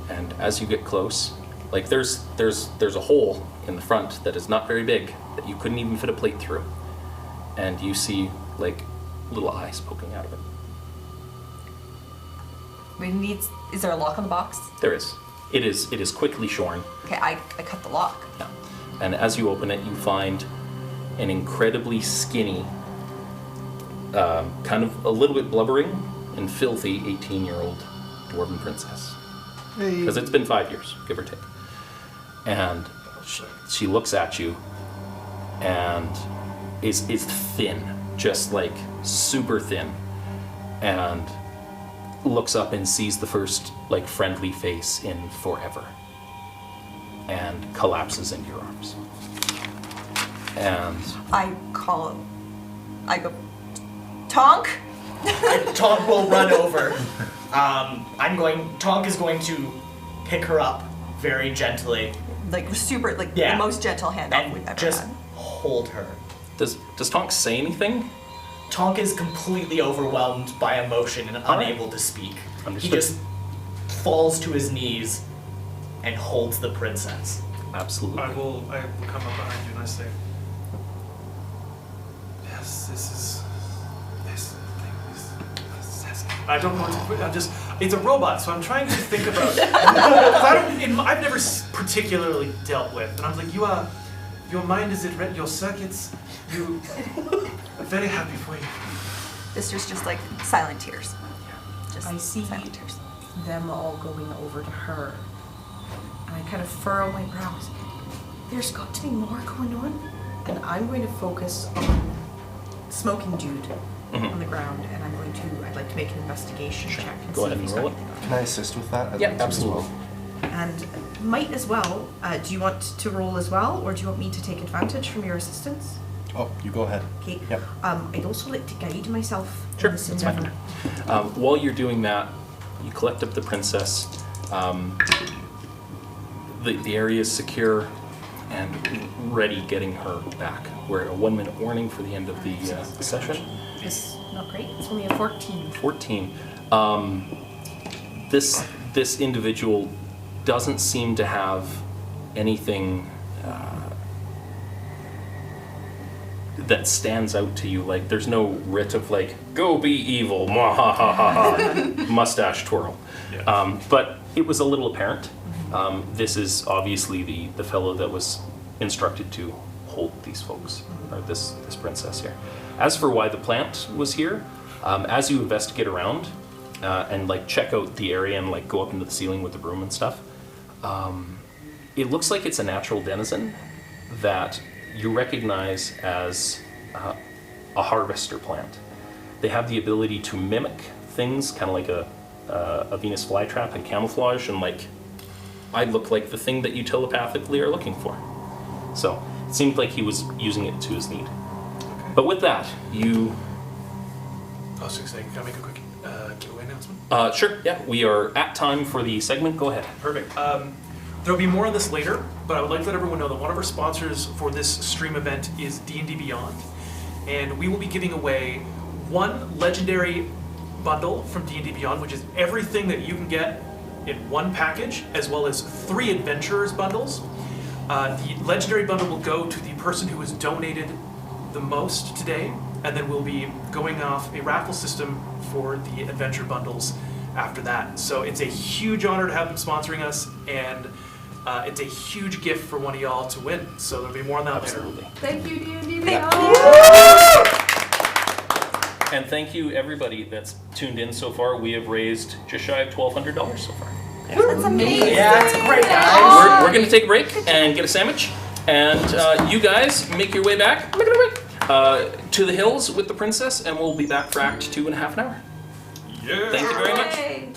And as you get close, like there's a hole in the front that is not very big, that you couldn't even fit a plate through. And you see like little eyes poking out of it. Is there a lock on the box? There is. It is quickly shorn. Okay, I cut the lock. Yeah. And as you open it, you find an incredibly skinny, kind of a little bit blubbering and filthy 18-year-old dwarven princess. Because it's been 5 years, give or take. And she looks at you and is thin, just like super thin, and looks up and sees the first like friendly face in forever, and collapses into your arms. And I go, Tonk? Tonk will run over. Tonk is going to pick her up very gently. Like super, like Yeah. the most gentle handoff we've And ever just had. hold her. does Tonk say anything? Tonk is completely overwhelmed by emotion and unable to speak. Understood. He just falls to his knees and holds the princess. Absolutely. I will come up behind you and I say, yes, this is. I don't know what to put. It's a robot, so I'm trying to think about. I've never particularly dealt with, and I'm like, your mind is at your circuits. I'm very happy for you. Vistra's just like silent tears. Just I see silent tears. them all going over to her. And I kind of furrow my brows. There's got to be more going on. And I'm going to focus on smoking dude on the ground, and I'd like to make an investigation check and Go see ahead if and he's roll got it. anything on. Can I assist with that? I'd Yeah, like to as absolutely. well. And might as well, do you want to roll as well, or do you want me to take advantage from your assistance? Oh, you go ahead. Okay. Yep. I'd also like to guide myself Sure, in this that's fine. endeavor. While you're doing that, you collect up the princess. The area is secure and ready, getting her back. We're at a 1 minute warning for the end of the session. It's not great. It's only a 14. 14. This individual doesn't seem to have anything that stands out to you. Like, there's no writ of like, go be evil, mwahahaha, mustache twirl. Yeah. But it was a little apparent. This is obviously the fellow that was instructed to hold these folks, or this princess here. As for why the plant was here, as you investigate around and like check out the area and like go up into the ceiling with the broom and stuff, it looks like it's a natural denizen that you recognize as a harvester plant. They have the ability to mimic things, kind of like a Venus flytrap and camouflage, and like, I look like the thing that you telepathically are looking for. So it seemed like he was using it to his need. But with that, you... I was just saying, can I make a quick giveaway announcement? Sure, yeah, we are at time for the segment. Go ahead. Perfect. There'll be more on this later, but I would like to let everyone know that one of our sponsors for this stream event is D&D Beyond, and we will be giving away one legendary bundle from D&D Beyond, which is everything that you can get in one package, as well as 3 adventurers bundles. The legendary bundle will go to the person who has donated the most today, and then we'll be going off a raffle system for the adventure bundles after that. So it's a huge honor to have them sponsoring us, and it's a huge gift for one of y'all to win. So there'll be more on that Absolutely. Thank you, D&D Thank Beyond. And thank you, everybody that's tuned in so far. We have raised just shy of $1,200 so far. That's amazing. Yeah, that's great, guys. We're going to take a break and get a sandwich. And you guys make your way back to the hills with the princess, and we'll be back for Act 2 in half an hour. Yeah. Thank you very much. Yay.